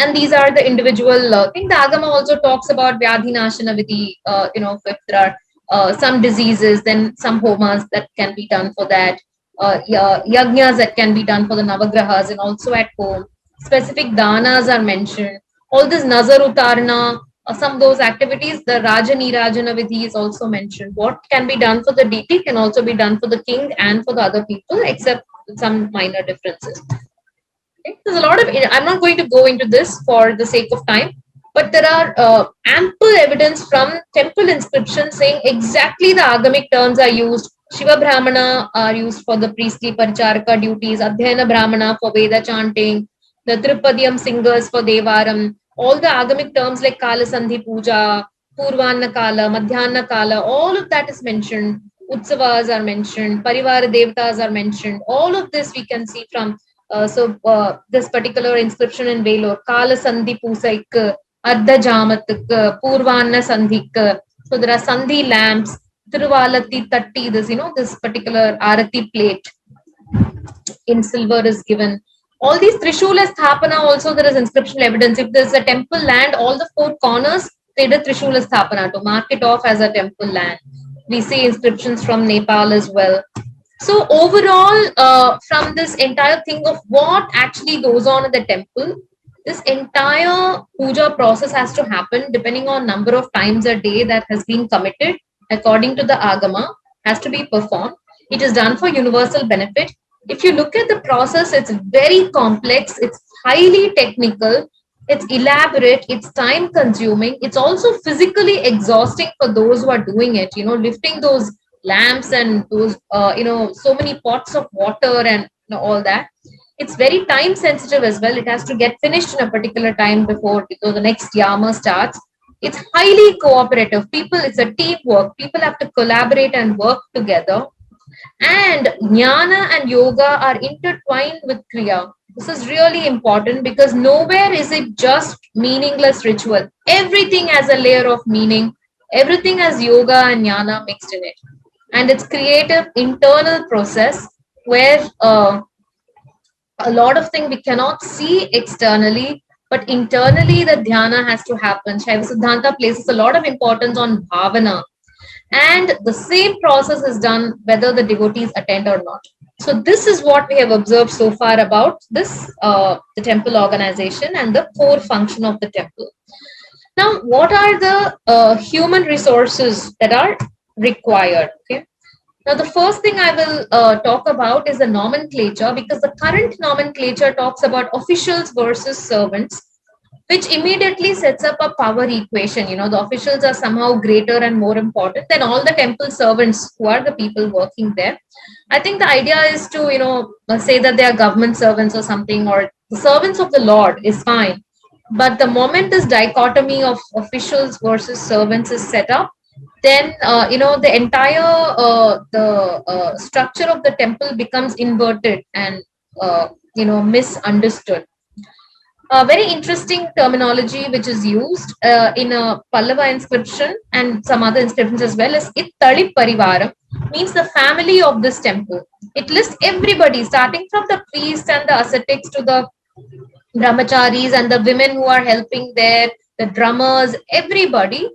And these are the individual I think the agama also talks about vyadhinashana vidhi, if there are some diseases, then some homas that can be done for that, yajnas that can be done for the navagrahas and also at home. Specific danas are mentioned. All this nazar utarna, some of those activities, the raja nirajana vidhi is also mentioned. What can be done for the deity can also be done for the king and for the other people, except some minor differences. There's a lot of, I'm not going to go into this for the sake of time, but there are ample evidence from temple inscriptions saying exactly the agamic terms are used. Shiva Brahmana are used for the priestly paricharaka duties, Adhyayana Brahmana for Veda chanting, the Tripadiyam singers for Devaram. All the agamic terms like Kala Sandhi Puja, Purvanna Kala, Madhyana Kala, all of that is mentioned. Utsavas are mentioned, Parivara Devatas are mentioned. All of this we can see from this particular inscription in Vellore, Kala Sandhi Pusaik, Ardha Jamatik, Purvanna Sandhik. So there are Sandhi lamps, Tiruvalati Tatti, this particular Arati plate in silver is given. All these Trishula Sthapana also there is inscriptional evidence. If there's a temple land, all the four corners, they did Trishula Sthapana to mark it off as a temple land. We see inscriptions from Nepal as well. So overall, from this entire thing of what actually goes on in the temple, this entire puja process has to happen depending on number of times a day that has been committed according to the agama, has to be performed. It is done for universal benefit. If you look at the process, it's very complex, it's highly technical, it's elaborate, it's time consuming, it's also physically exhausting for those who are doing it, lifting those lamps and those so many pots of water and all that. It's very time sensitive as well. It has to get finished in a particular time before the next yama starts. It's highly cooperative. It's a teamwork. People have to collaborate and work together. And jnana and yoga are intertwined with kriya. This is really important because nowhere is it just meaningless ritual. Everything has a layer of meaning. Everything has yoga and jnana mixed in it. And it's creative internal process where a lot of things we cannot see externally, but internally the dhyana has to happen. Shaiva Siddhanta places a lot of importance on bhavana. And the same process is done whether the devotees attend or not. So this is what we have observed so far about this, the temple organization and the core function of the temple. Now, what are the human resources that are required? Okay. Now, the first thing I will talk about is the nomenclature, because the current nomenclature talks about officials versus servants, which immediately sets up a power equation. The officials are somehow greater and more important than all the temple servants who are the people working there. I think the idea is to, say that they are government servants or something, or the servants of the Lord is fine. But the moment this dichotomy of officials versus servants is set up, then the entire structure of the temple becomes inverted and misunderstood. A very interesting terminology which is used in a Pallava inscription and some other inscriptions as well is Ittali Parivaram, means the family of this temple. It lists everybody starting from the priests and the ascetics to the brahmacharis and the women who are helping there, the drummers, everybody,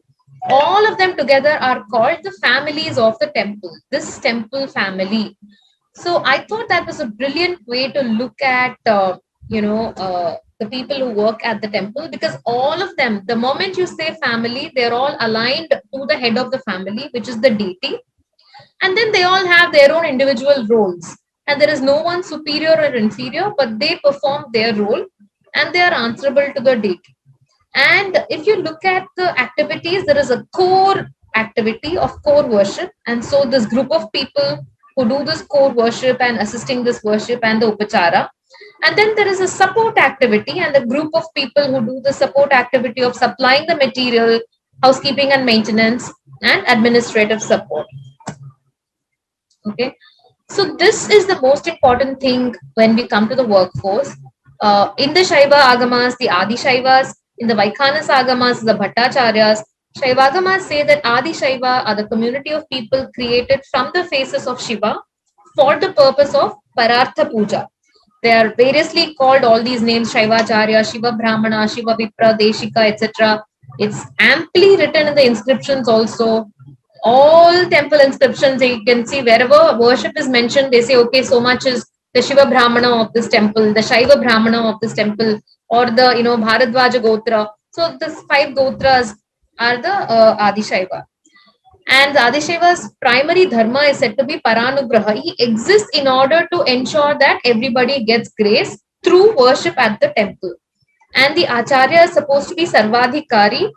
all of them together are called the families of the temple, this temple family. So I thought that was a brilliant way to look at, the people who work at the temple, because all of them, the moment you say family, they're all aligned to the head of the family, which is the deity. And then they all have their own individual roles. And there is no one superior or inferior, but they perform their role and they are answerable to the deity. And if you look at the activities, there is a core activity of core worship. And so this group of people who do this core worship and assisting this worship and the upachara. And then there is a support activity and a group of people who do the support activity of supplying the material, housekeeping and maintenance, and administrative support. Okay. So this is the most important thing when we come to the workforce. In the Shaiva Agamas, the Adi Shaivas, in the Vaikhanas Agamas, the Bhattacharyas, Shaivagamas say that Adi Shaiva are the community of people created from the faces of Shiva for the purpose of Parartha Puja. They are variously called all these names: Shaivacharya, Shiva Brahmana, Shiva Vipra, Deshika, etc. It's amply written in the inscriptions also. All temple inscriptions, you can see wherever worship is mentioned, they say, okay, so much is the Shiva Brahmana of this temple, the Shaiva Brahmana of this temple, or the Bharadwaja Gotra. So the 5 Gotras are the Adi Shaiva. And the Adi Shaiva's primary dharma is said to be Paranugraha. He exists in order to ensure that everybody gets grace through worship at the temple. And the Acharya is supposed to be Sarvadhikari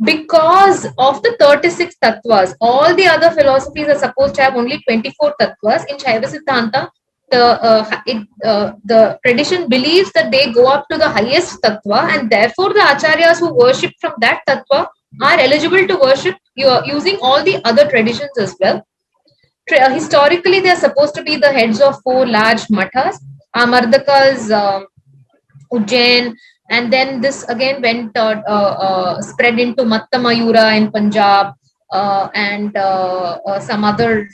because of the 36 tattvas. All the other philosophies are supposed to have only 24 tattvas. In Shaiva Siddhanta, the tradition believes that they go up to the highest tattva, and therefore the acharyas who worship from that tattva are eligible to worship using all the other traditions as well. Historically, they are supposed to be the heads of 4 large mathas: Amardaka's, Ujjain, and then this again went spread into Matta Mayura in Punjab, and some other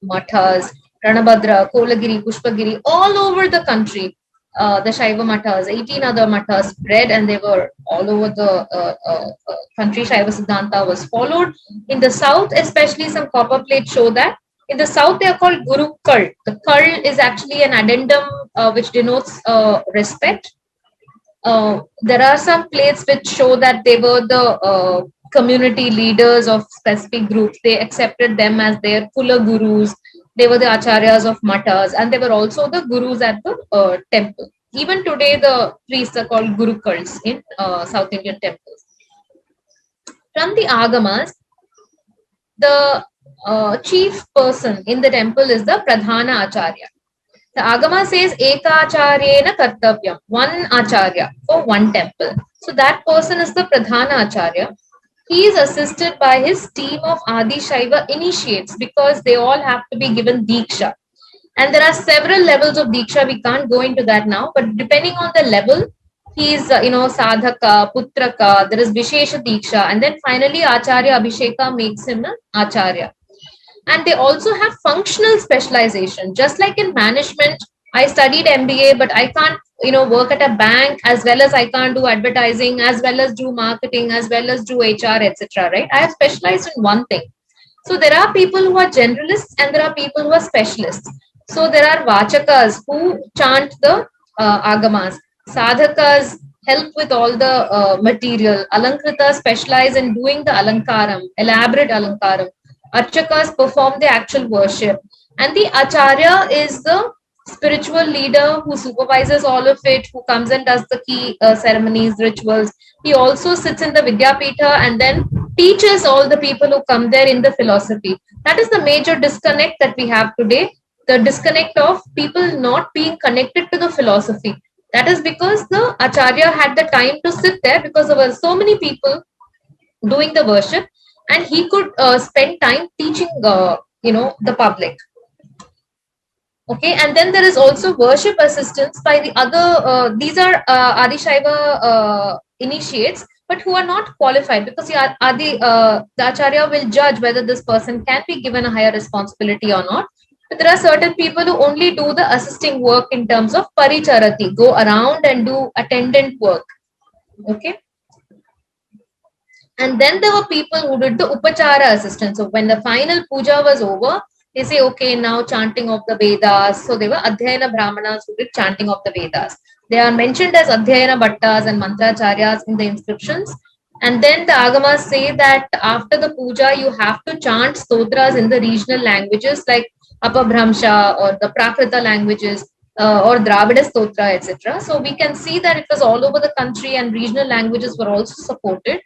mathas, Ranabhadra, Kolagiri, Pushpagiri, all over the country. The Shaiva mathas, 18 other mathas spread, and they were all over the country. Shaiva Siddhanta was followed. In the south, especially, some copper plates show that. In the south, they are called Guru Kal. The Kal is actually an addendum which denotes respect. There are some plates which show that they were the community leaders of specific groups. They accepted them as their Kula Gurus. They were the acharyas of matas, and they were also the gurus at the temple. Even today, the priests are called Gurukals in South Indian temples. From the Agamas, the chief person in the temple is the Pradhana Acharya. The Agama says Ekacharyena Kartavyam, one Acharya for one temple. So that person is the Pradhana Acharya. He is assisted by his team of Adi Shaiva initiates because they all have to be given Diksha. And there are several levels of Diksha. We can't go into that now, but depending on the level, he is, Sadhaka, Putraka, there is Vishesha Diksha, and then finally Acharya Abhisheka makes him an Acharya. And they also have functional specialization. Just like in management, I studied MBA, but I can't, work at a bank as well as I can't do advertising, as well as do marketing, as well as do HR, etc. Right? I have specialized in one thing. So there are people who are generalists and there are people who are specialists. So there are Vachakas who chant the Agamas. Sadhakas help with all the material. Alankritas specialize in doing the Alankaram, elaborate Alankaram. Archakas perform the actual worship. And the Acharya is the spiritual leader who supervises all of it, who comes and does the key ceremonies, rituals. He also sits in the Vidyapitha and then teaches all the people who come there in the philosophy. That is the major disconnect that we have today. The disconnect of people not being connected to the philosophy. That is because the Acharya had the time to sit there because there were so many people doing the worship, and he could spend time teaching the public. Okay, and then there is also worship assistance by the other. These are Adi Shaiva initiates, but who are not qualified, because the Acharya will judge whether this person can be given a higher responsibility or not. But there are certain people who only do the assisting work in terms of paricharati, go around and do attendant work. Okay. And then there were people who did the upachara assistance. So when the final puja was over, they say, okay, now chanting of the Vedas. So they were Adhyayana Brahmanas who did chanting of the Vedas. They are mentioned as Adhyayana Bhattas and Mantracharyas in the inscriptions. And then the Agamas say that after the puja, you have to chant stotras in the regional languages like Apabhramsha or the Prakrita languages or Dravida Stotra, etc. So we can see that it was all over the country and regional languages were also supported.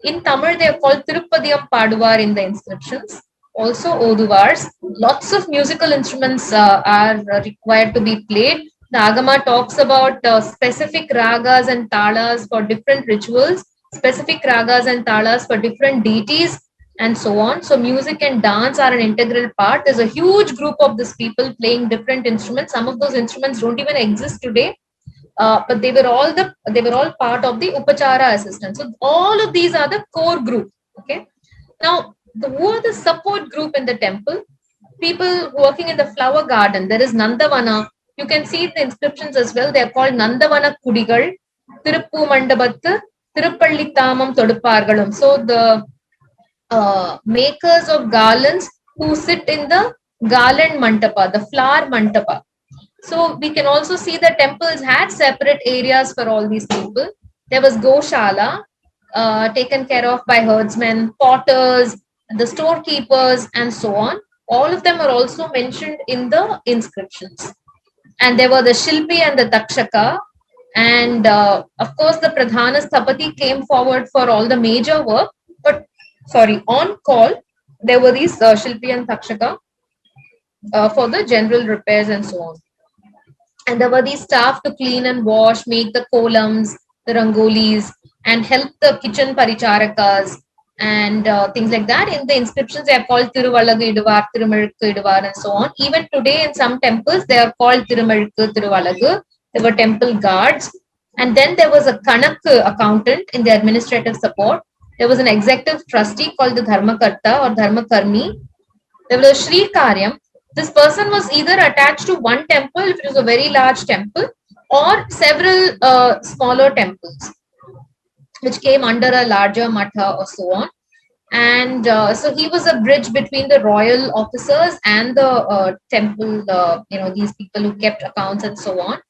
In Tamil, they are called Tiruppadiyam Paduvar in the inscriptions. Also, Oduvars. Lots of musical instruments are required to be played. The Agama talks about specific ragas and talas for different rituals, specific ragas and talas for different deities, and so on. So, music and dance are an integral part. There's a huge group of these people playing different instruments. Some of those instruments don't even exist today, but they were all part of the upachara assistance. So all of these are the core group. Okay. Now, who are the support group in the temple? People working in the flower garden. There is Nandavana. You can see the inscriptions as well. They are called Nandavana Kudigal, Tiruppu Mandabattu, Tiruppalli Tamam Todupargalam. So the makers of garlands who sit in the garland mantapa, the flower mantapa. So we can also see that temples had separate areas for all these people. There was Goshala, taken care of by herdsmen, potters, the storekeepers, and so on. All of them are also mentioned in the inscriptions. And there were the Shilpi and the Takshaka. And of course, the Pradhana Sthapati came forward for all the major work. But on call, there were these Shilpi and Takshaka for the general repairs and so on. And there were these staff to clean and wash, make the kolams, the rangolis, and help the kitchen paricharakas and things like that. In the inscriptions, they are called Tiruvalagu Iduvar, Tirumalukku Iduvar, and so on. Even today, in some temples, they are called Tirumalukku, Tiruvalagu. There were temple guards. And then there was a Kanak accountant in the administrative support. There was an executive trustee called the Dharmakarta or Dharmakarmi. There was a Sri Karyam. This person was either attached to one temple, if it was a very large temple, or several smaller temples, which came under a larger matha or so on. And so he was a bridge between the royal officers and the temple, these people who kept accounts and so on.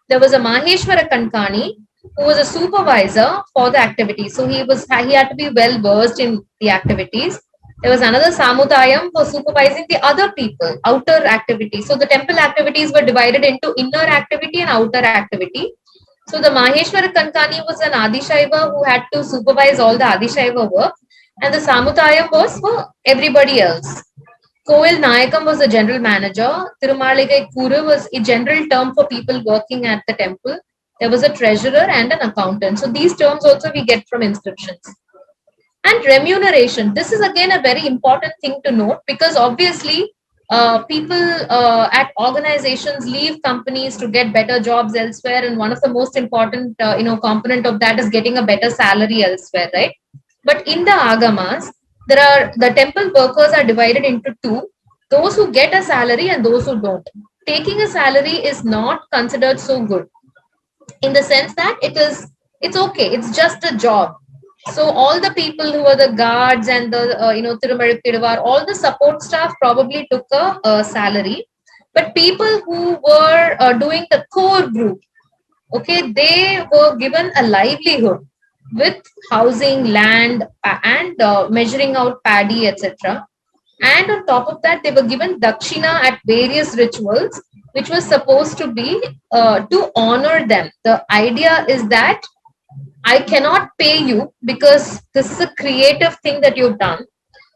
There was a Maheshwara Kankani who was a supervisor for the activities. So he had to be well versed in the activities. There was another Samudayam for supervising the other people, outer activities. So the temple activities were divided into inner activity and outer activity. So the Maheshwara Kankani was an Adishaiva who had to supervise all the Adishaiva work, and the Samudayam was for everybody else. Koil Nayakam was the general manager. Tirumaligai Kuru was a general term for people working at the temple. There was a treasurer and an accountant. So these terms also we get from inscriptions. And remuneration. This is again a very important thing to note, because obviously people at organizations leave companies to get better jobs elsewhere, and one of the most important component of that is getting a better salary elsewhere, right? But in the agamas, the temple workers are divided into two: those who get a salary and those who don't. Taking a salary is not considered so good, in the sense that it's okay, it's just a job. So all the people who were the guards and the Tirumalukku, all the support staff probably took a salary, but people who were doing the core group, okay, they were given a livelihood with housing, land, and measuring out paddy, etc. And on top of that, they were given dakshina at various rituals, which was supposed to be to honor them. The idea is that I cannot pay you because this is a creative thing that you've done.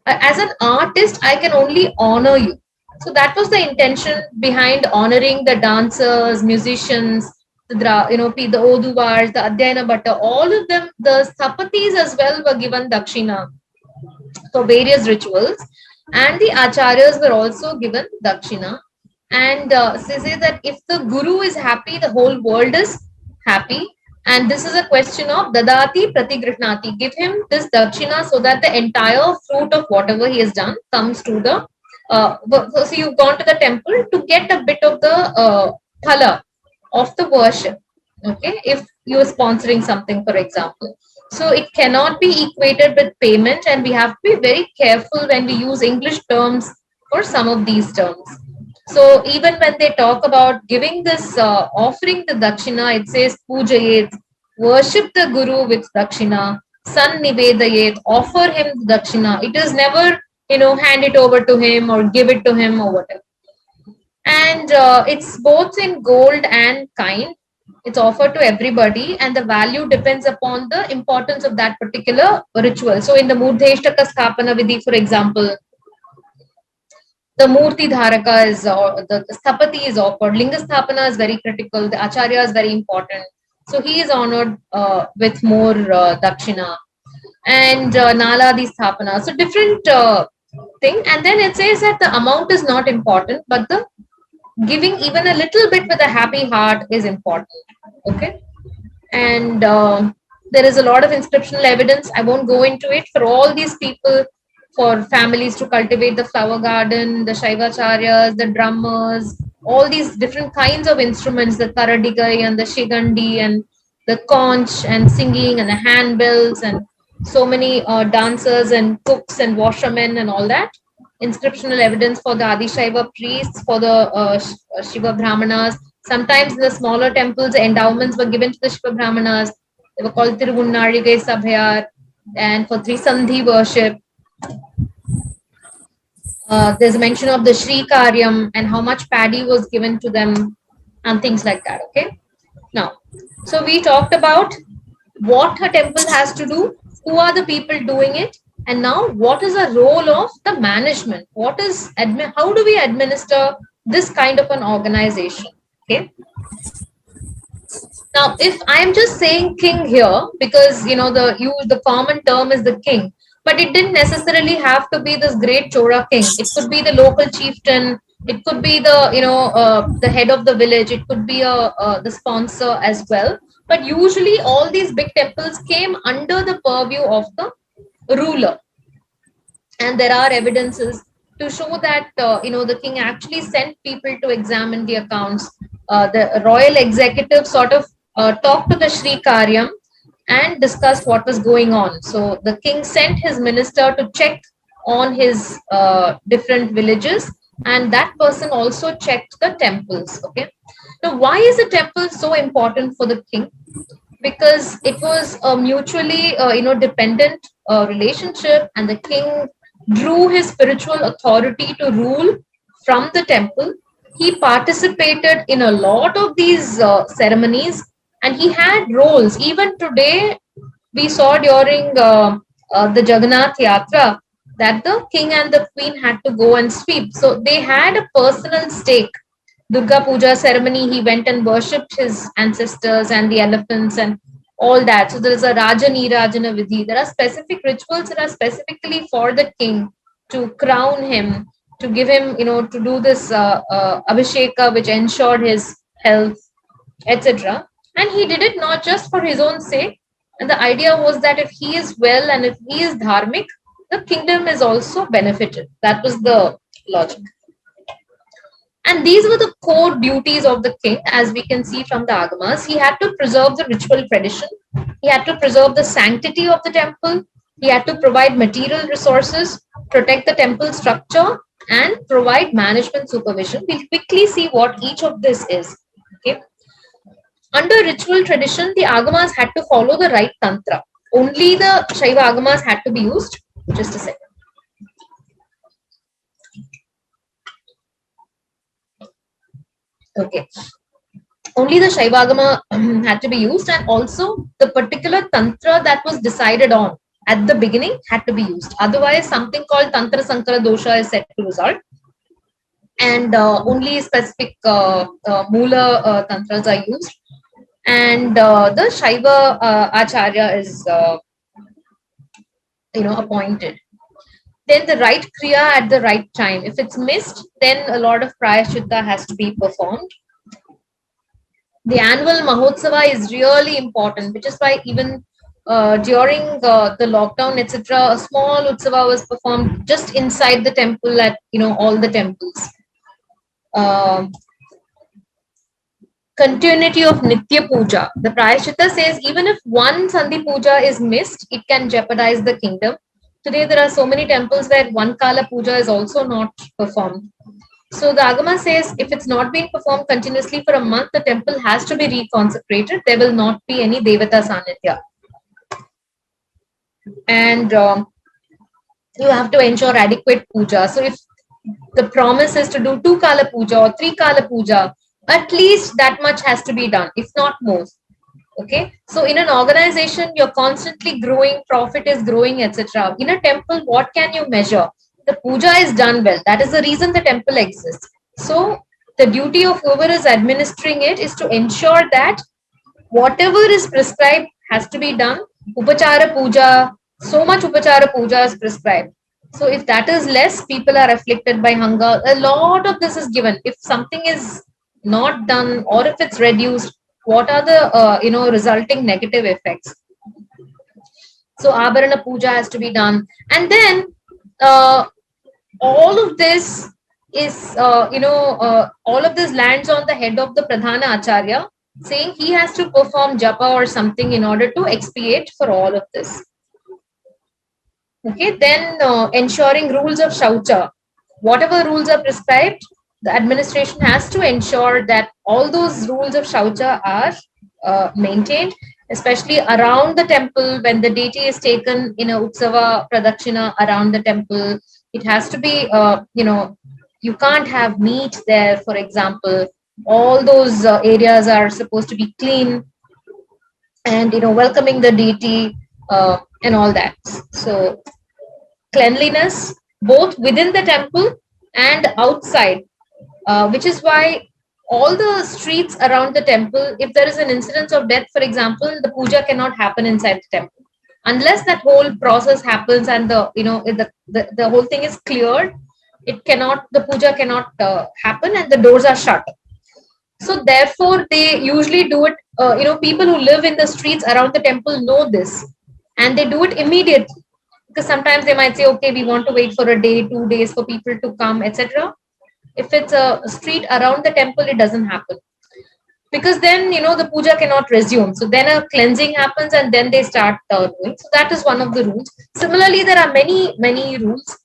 As an artist, I can only honor you. So that was the intention behind honoring the dancers, musicians, the Oduvars, the Adhyayana Bhatta, all of them, the Sthapatis as well were given dakshina for various rituals. And the acharyas were also given dakshina. And they say that if the guru is happy, the whole world is happy. And this is a question of dadati pratigrihnati. Give him this dakshina so that the entire fruit of whatever he has done comes to the So you've gone to the temple to get a bit of the thala of the worship. Okay, if you're sponsoring something, for example. So it cannot be equated with payment, and we have to be very careful when we use English terms for some of these terms. So even when they talk about giving this offering the dakshina, it says pujayet, worship the guru with dakshina, san nivedayet, offer him the dakshina. It is never, hand it over to him or give it to him or whatever. And it's both in gold and kind. It's offered to everybody, and the value depends upon the importance of that particular ritual. So in the Murdheshtaka Sthapana Vidhi, for example, the Murti Dharaka is, or the Sthapati is offered. Linga Sthapana is very critical. The Acharya is very important. So he is honored with more dakshina. And Naladi Sthapana. So different thing. And then it says that the amount is not important, but the giving even a little bit with a happy heart is important. Okay. And there is a lot of inscriptional evidence. I won't go into it. For all these people, for families to cultivate the flower garden, the Shaivacharyas, the drummers, all these different kinds of instruments, the Taradigai and the Shigandi and the conch and singing and the handbells and so many dancers and cooks and washermen and all that. Inscriptional evidence for the Adi Shaiva priests, for the Shiva Brahmanas. Sometimes in the smaller temples, endowments were given to the Shiva Brahmanas. They were called Tiruvunnarigai Sabhayar, and for Trisandhi worship. There's a mention of the Sri Karyam and how much paddy was given to them and things like that. Okay. Now, so we talked about what a temple has to do, who are the people doing it, and now what is the role of the management? How do we administer this kind of an organization? Okay. Now, if I am just saying king here, because the common term is the king, but it didn't necessarily have to be this great Chora king. It could be the local chieftain. It could be the head of the village. It could be the sponsor as well. But usually, all these big temples came under the purview of the ruler, and there are evidences to show that the king actually sent people to examine the accounts. The royal executive sort of talked to the Sri Karyam and discussed what was going on. So the king sent his minister to check on his different villages, and that person also checked the temples. Okay. Now, why is the temple so important for the king? Because it was a mutually dependent relationship, and the king drew his spiritual authority to rule from the temple. He participated in a lot of these ceremonies, and he had roles. Even today, we saw during the Jagannath Yatra that the king and the queen had to go and sweep. So they had a personal stake. Durga Puja ceremony, he went and worshipped his ancestors and the elephants and all that. So there is a Rajani Rajana Vidhi. There are specific rituals that are specifically for the king to crown him, to give him, to do this Abhisheka, which ensured his health, etc. And he did it not just for his own sake. And the idea was that if he is well and if he is dharmic, the kingdom is also benefited. That was the logic. And these were the core duties of the king, as we can see from the Agamas. He had to preserve the ritual tradition. He had to preserve the sanctity of the temple. He had to provide material resources, protect the temple structure, and provide management supervision. We'll quickly see what each of this is. Okay. Under ritual tradition, the Agamas had to follow the right tantra. Only the Shaiva Agamas had to be used. Just a second. Okay. Only the Shaivagama had to be used, and also the particular tantra that was decided on at the beginning had to be used. Otherwise, something called Tantra Sankara Dosha is set to result. And only specific Mula tantras are used. And the Shaiva Acharya is appointed. Then the right kriya at the right time. If it's missed, then a lot of prayaschitta has to be performed. The annual Mahotsava is really important, which is why even during the lockdown, etc., a small utsava was performed just inside the temple at all the temples. Um Continuity of Nitya Puja. The Prayashita says even if one Sandhi Puja is missed, it can jeopardize the kingdom. Today, there are so many temples where one Kala Puja is also not performed. So the Agama says if it's not being performed continuously for a month, the temple has to be reconsecrated. There will not be any Devata Sanitya. And you have to ensure adequate puja. So if the promise is to do 2 Kala Puja or 3 Kala Puja, at least that much has to be done, if not more. Okay, so in an organization, you're constantly growing, profit is growing, etc. In a temple, what can you measure? The puja is done well. That is the reason the temple exists. So the duty of whoever is administering it is to ensure that whatever is prescribed has to be done. Upachara puja, so much upachara puja is prescribed. So if that is less, people are afflicted by hunger. A lot of this is given. If something is not done or if it's reduced, what are the resulting negative effects? So Abharana puja has to be done, and then uh, all of this is all of this lands on the head of the Pradhana Acharya, saying he has to perform japa or something in order to expiate for all of this. Okay, then ensuring rules of Shaucha. Whatever rules are prescribed, the administration has to ensure that all those rules of Shaucha are maintained, especially around the temple when the deity is taken in a Utsava Pradakshina around the temple. It has to be, you can't have meat there, for example. All those areas are supposed to be clean and, welcoming the deity and all that. So, cleanliness both within the temple and outside, which is why all the streets around the temple, if there is an incidence of death, for example, the puja cannot happen inside the temple unless that whole process happens and the whole thing is cleared. It cannot, the puja cannot happen and the doors are shut. So therefore they usually do it, people who live in the streets around the temple know this and they do it immediately, because sometimes they might say, okay, we want to wait for a day, 2 days for people to come, etc. If it's a street around the temple, it doesn't happen, because then the puja cannot resume. So then a cleansing happens and then they start doing. So that is one of the rules. Similarly, there are many rules,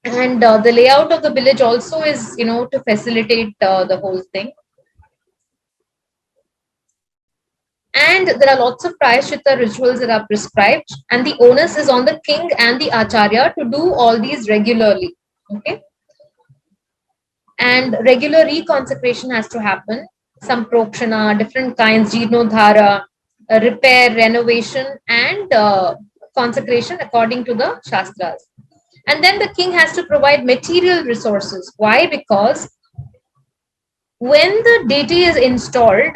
and the layout of the village also is to facilitate the whole thing. And there are lots of prayashita rituals that are prescribed, and the onus is on the king and the acharya to do all these regularly. Okay, and regular reconsecration has to happen. Some prokshana, different kinds, jeernodhara, repair, renovation, and consecration according to the shastras. And then the king has to provide material resources. Why? Because when the deity is installed,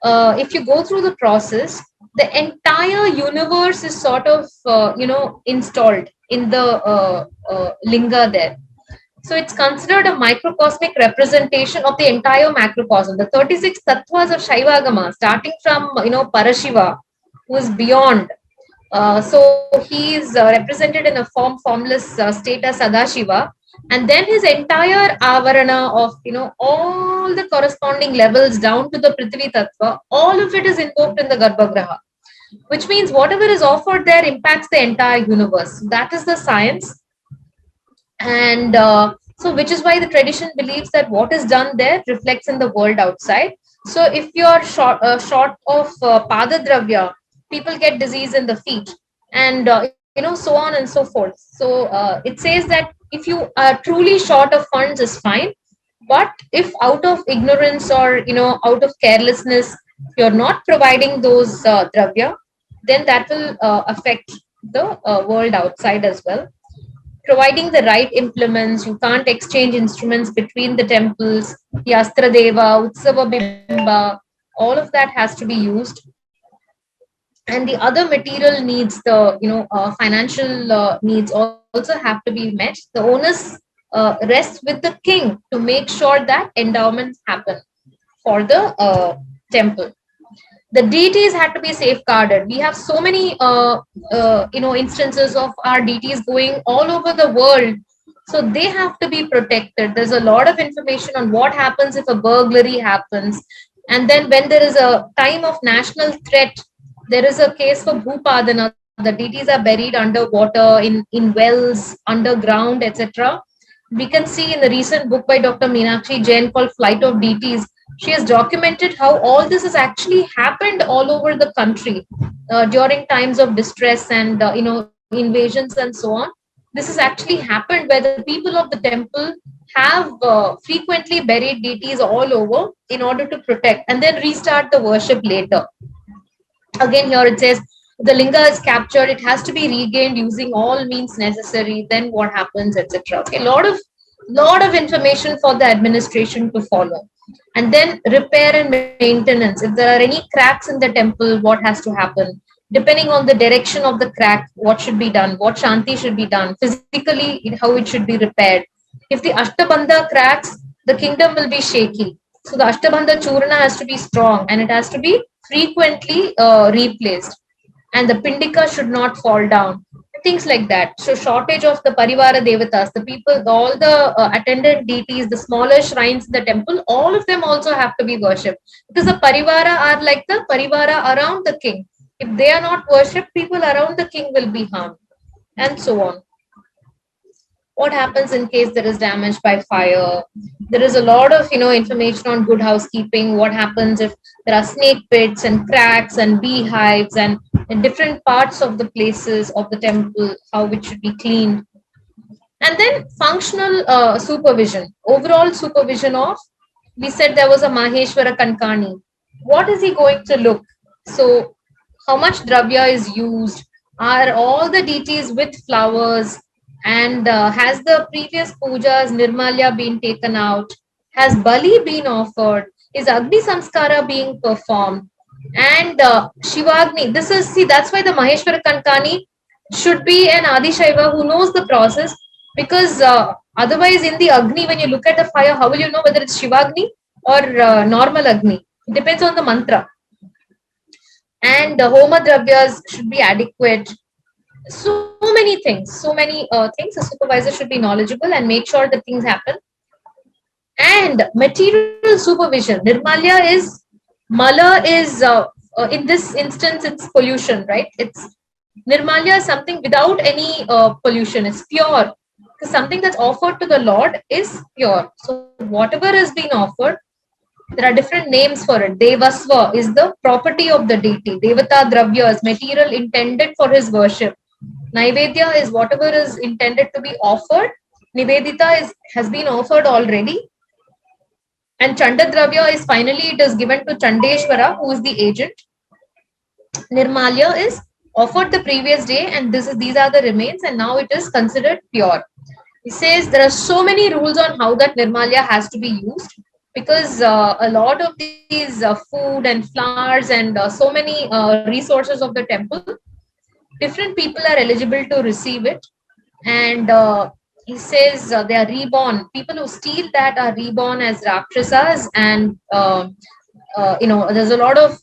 if you go through the process, the entire universe is sort of installed in the linga there. So it's considered a microcosmic representation of the entire macrocosm. The 36 tattvas of Shaivagama, starting from Parashiva, who is beyond. So he is represented in a formless state as Sadashiva, and then his entire avarana of all the corresponding levels down to the Prithvi Tattva, all of it is invoked in the Garbhagraha, which means whatever is offered there impacts the entire universe. That is the science. And so which is why the tradition believes that what is done there reflects in the world outside. So if you're short of pada dravya, people get disease in the feet, and so on and so forth. So it says that if you are truly short of funds is fine, but if out of ignorance or out of carelessness you're not providing those dravya, then that will affect the world outside as well. Providing the right implements. You can't exchange instruments between the temples. The Astra Deva, Utsava Bimba, all of that has to be used. And the other material needs, the financial needs also have to be met. The onus rests with the king to make sure that endowments happen for the temple. The deities had to be safeguarded. We have so many instances of our deities going all over the world, so they have to be protected. There's a lot of information on what happens if a burglary happens, and then when there is a time of national threat, there is a case for Bhupadana. The deities are buried underwater in wells underground, etc. We can see in the recent book by Dr. Meenakshi Jain called Flight of Deities, she has documented how all this has actually happened all over the country during times of distress and invasions and so on. This has actually happened where the people of the temple have frequently buried deities all over in order to protect and then restart the worship later. Again, here it says the linga is captured, it has to be regained using all means necessary. Then what happens, etc. Okay, lot of information for the administration to follow. And then repair and maintenance. If there are any cracks in the temple, what has to happen? Depending on the direction of the crack, what should be done? What shanti should be done? Physically, how it should be repaired. If the Ashtabandha cracks, the kingdom will be shaky. So the Ashtabandha Churna has to be strong and it has to be frequently replaced. And the Pindika should not fall down. Things like that. So shortage of the Parivara Devatas, the people, all the attendant deities, the smaller shrines in the temple, all of them also have to be worshipped. Because the Parivara are like the Parivara around the king. If they are not worshipped, people around the king will be harmed. And so on. What happens in case there is damage by fire? There is a lot of information on good housekeeping. What happens if there are snake pits and cracks and beehives and in different parts of the places of the temple, how it should be cleaned. And then functional supervision, overall supervision of, we said there was a Maheshwara Kankani. What is he going to look? So how much dravya is used? Are all the deities with flowers? And has the previous pujas Nirmalya been taken out? Has Bali been offered? Is Agni Samskara being performed? And Shivagni, that's why the Maheshwara Kankani should be an Adi Shaiva who knows the process, because otherwise in the Agni, when you look at the fire, how will you know whether it's Shivagni or normal Agni? It depends on the mantra. And Homa Dravyas should be adequate. So many things. A supervisor should be knowledgeable and make sure that things happen. And material supervision. Nirmalya is, Mala is, in this instance, it's pollution, right? It's Nirmalya is something without any pollution. It's pure. Because something that's offered to the Lord is pure. So whatever is being offered, there are different names for it. Devasva is the property of the deity. Devata Dravya is material intended for his worship. Naivedya is whatever is intended to be offered. Nivedita has been offered already. And Chandadravya is finally it is given to Chandeshwara, who is the agent. Nirmalya is offered the previous day, and these are the remains, and now it is considered pure. He says there are so many rules on how that Nirmalya has to be used, because a lot of these food and flowers and so many resources of the temple, different people are eligible to receive it. And he says they are reborn. People who steal that are reborn as Rakshasas, and there's a lot of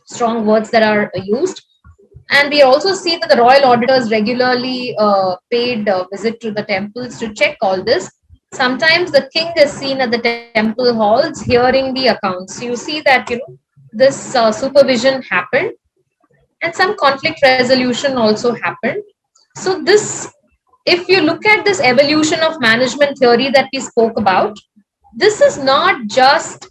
strong words that are used. And we also see that the royal auditors regularly paid a visit to the temples to check all this. Sometimes the king is seen at the temple halls hearing the accounts. You see that this supervision happened, and some conflict resolution also happened. So this, if you look at this evolution of management theory that we spoke about, this is not just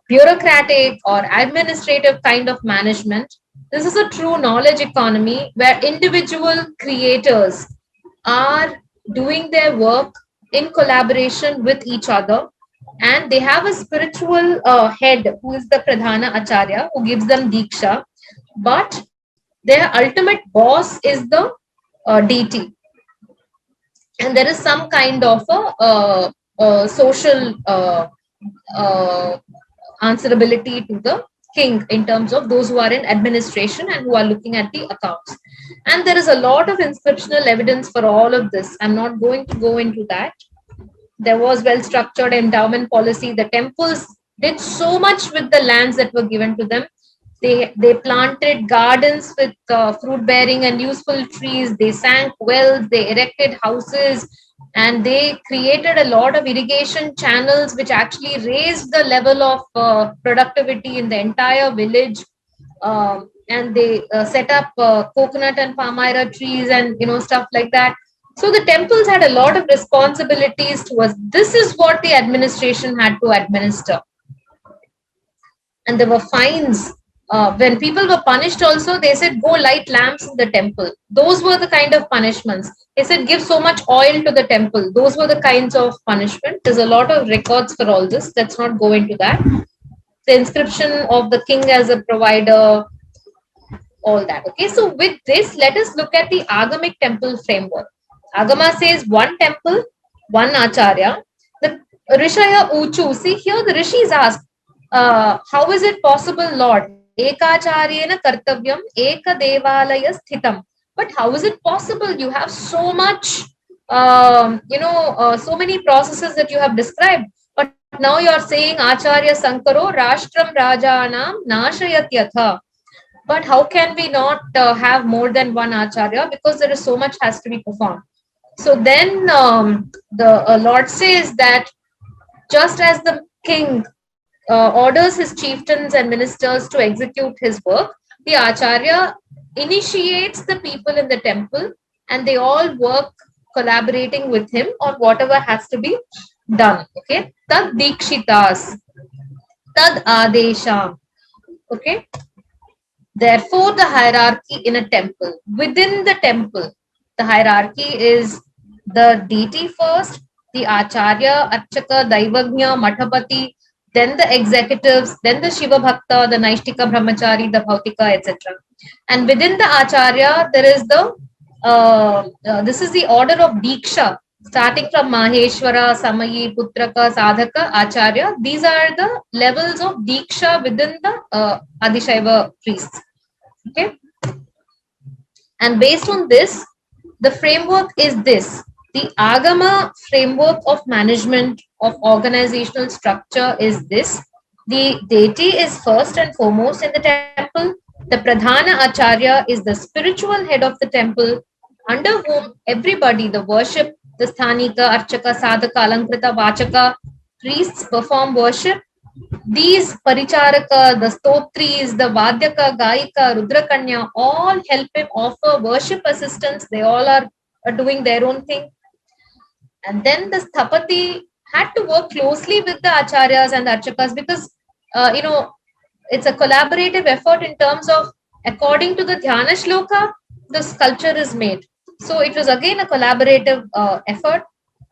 bureaucratic or administrative kind of management. This is a true knowledge economy where individual creators are doing their work in collaboration with each other, and they have a spiritual head who is the Pradhana Acharya who gives them Diksha, but their ultimate boss is the deity. And there is some kind of a social answerability to the king in terms of those who are in administration and who are looking at the accounts. And there is a lot of inscriptional evidence for all of this. I'm not going to go into that. There was well-structured endowment policy. The temples did so much with the lands that were given to them. They planted gardens with fruit bearing and useful trees. They sank wells, they erected houses, and they created a lot of irrigation channels which actually raised the level of productivity in the entire village. And they set up coconut and palmyra trees and stuff like that. So the temples had a lot of responsibilities towards this. Is what the administration had to administer. And there were fines. When people were punished also, they said go light lamps in the temple. Those were the kind of punishments. They said give so much oil to the temple. Those were the kinds of punishment. There's a lot of records for all this. Let's not go into that. The inscription of the king as a provider, all that. Okay, so with this, let us look at the Agamic temple framework. Agama says one temple, one acharya. The Rishaya Uchu, see here the rishis ask, how is it possible, Lord? Ekacharyena kartavyam, eka devalaya sthitam. But how is it possible? You have so much, so many processes that you have described. But now you are saying Acharya Sankaro Rashtram Rajanam Nashayat Yatha. But how can we not have more than one acharya? Because there is so much has to be performed. So then the Lord says that just as the king orders his chieftains and ministers to execute his work, the acharya initiates the people in the temple and they all work collaborating with him on whatever has to be done. Okay, tad dikshitas, tad adesham. Okay. Therefore, the hierarchy in a temple, within the temple, the hierarchy is the deity first, the acharya, archaka, daivagnya, mathapati, then the executives, then the Shiva Bhakta, the Naishtika Brahmachari, the Bhautika, etc. And within the acharya, there is this is the order of Diksha, starting from Maheshwara, Samayi, Putraka, Sadhaka, Acharya. These are the levels of Diksha within the Adishaiva priests. Okay. And based on this, the framework is this. The Agama framework of management of organizational structure is this. The deity is first and foremost in the temple. The Pradhana Acharya is the spiritual head of the temple, under whom everybody, the worship, the Sthanika, Archaka, Sadhaka, Alankrita, Vachaka, priests perform worship. These Paricharaka, the Stotris, the Vadyaka, Gaika, Rudrakanya, all help him offer worship assistance. They all are doing their own thing. And then the Sthapati had to work closely with the Acharyas and the Archakas because, it's a collaborative effort in terms of, according to the Dhyana Shloka, the sculpture is made. So it was again a collaborative effort.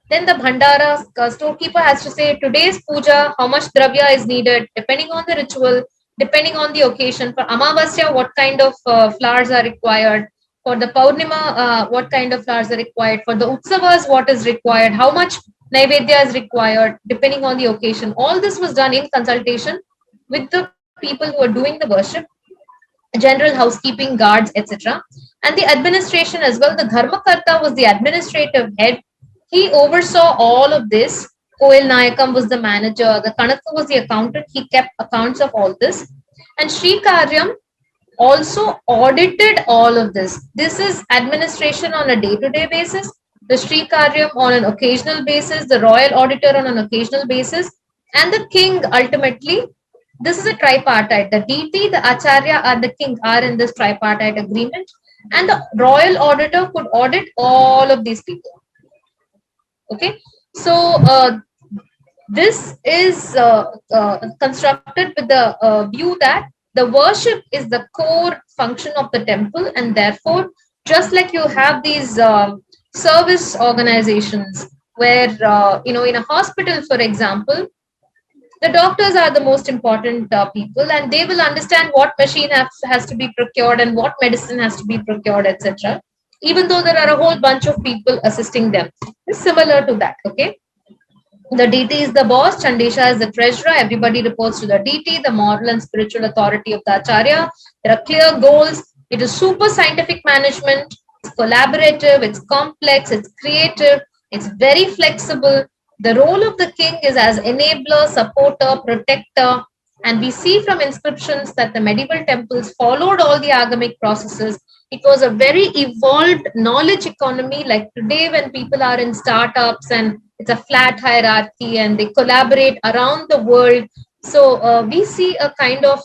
Then the Bhandara storekeeper has to say today's puja, how much dravya is needed, depending on the ritual, depending on the occasion. For Amavasya, what kind of flowers are required. For the Paurnima, what kind of flowers are required. For the Utsavas, what is required. How much Naivedya is required, depending on the occasion. All this was done in consultation with the people who are doing the worship, general housekeeping, guards, etc. And the administration as well. The Dharmakarta was the administrative head. He oversaw all of this. Koil Nayakam was the manager. The Kanaka was the accountant. He kept accounts of all this. And Sri Karyam also audited all of this. This is administration on a day-to-day basis. The Sri Karyam on an occasional basis. The royal auditor on an occasional basis. And the king ultimately. This is a tripartite. The deity, the acharya, and the king are in this tripartite agreement. And the royal auditor could audit all of these people. Okay, so this is constructed with the view that the worship is the core function of the temple, and therefore, just like you have these service organizations where, in a hospital, for example, the doctors are the most important people, and they will understand what machine has to be procured and what medicine has to be procured, etc. Even though there are a whole bunch of people assisting them. It's similar to that, okay? The deity is the boss, Chandesha is the treasurer, everybody reports to the deity, the moral and spiritual authority of the acharya. There are clear goals. It is super scientific management, it's collaborative, it's complex, it's creative, it's very flexible. The role of the king is as enabler, supporter, protector, and we see from inscriptions that the medieval temples followed all the agamic processes. It was a very evolved knowledge economy, like today when people are in startups and it's a flat hierarchy and they collaborate around the world. So we see a kind of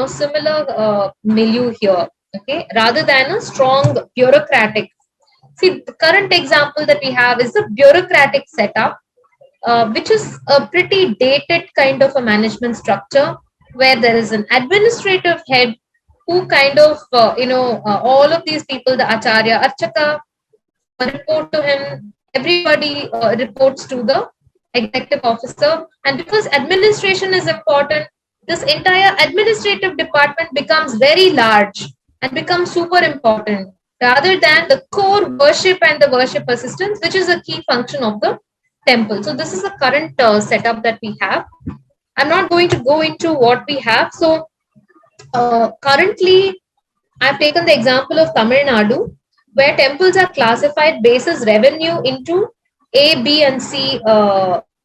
similar milieu here, okay, rather than a strong bureaucratic. See, the current example that we have is the bureaucratic setup, which is a pretty dated kind of a management structure where there is an administrative head who kind of, all of these people, the Acharya, Archaka, report to him. Everybody reports to the executive officer. And because administration is important, this entire administrative department becomes very large and becomes super important rather than the core worship and the worship assistance, which is a key function of the temple. So this is the current setup that we have. I'm not going to go into what we have. So currently, I've taken the example of Tamil Nadu, where temples are classified basis revenue into A, B, and C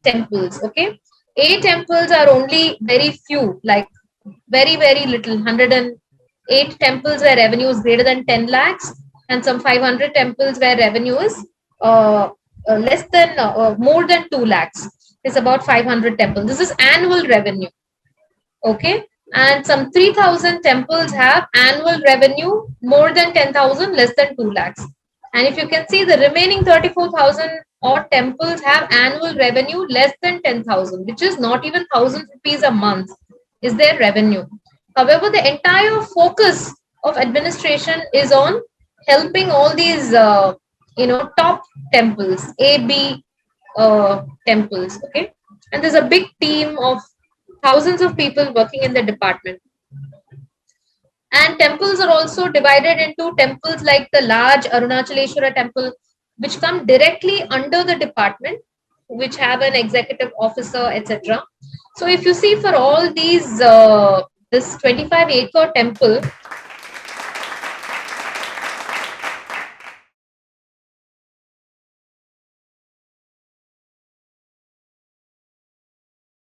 temples. Okay, A temples are only very few, like very very little. 108 temples where revenue is greater than 10 lakhs, and some 500 temples where revenue is less than more than 2 lakhs. It's about 500 temples. This is annual revenue. Okay, and some 3,000 temples have annual revenue more than 10,000, less than 2 lakhs. And if you can see, the remaining 34,000 odd temples have annual revenue less than 10,000, which is not even 1,000 rupees a month is their revenue. However, the entire focus of administration is on helping all these top temples, AB temples. Okay, and there's a big team of thousands of people working in the department. And temples are also divided into temples like the large Arunachaleshwara temple, which come directly under the department, which have an executive officer, etc. So if you see, for all these this 25-acre temple,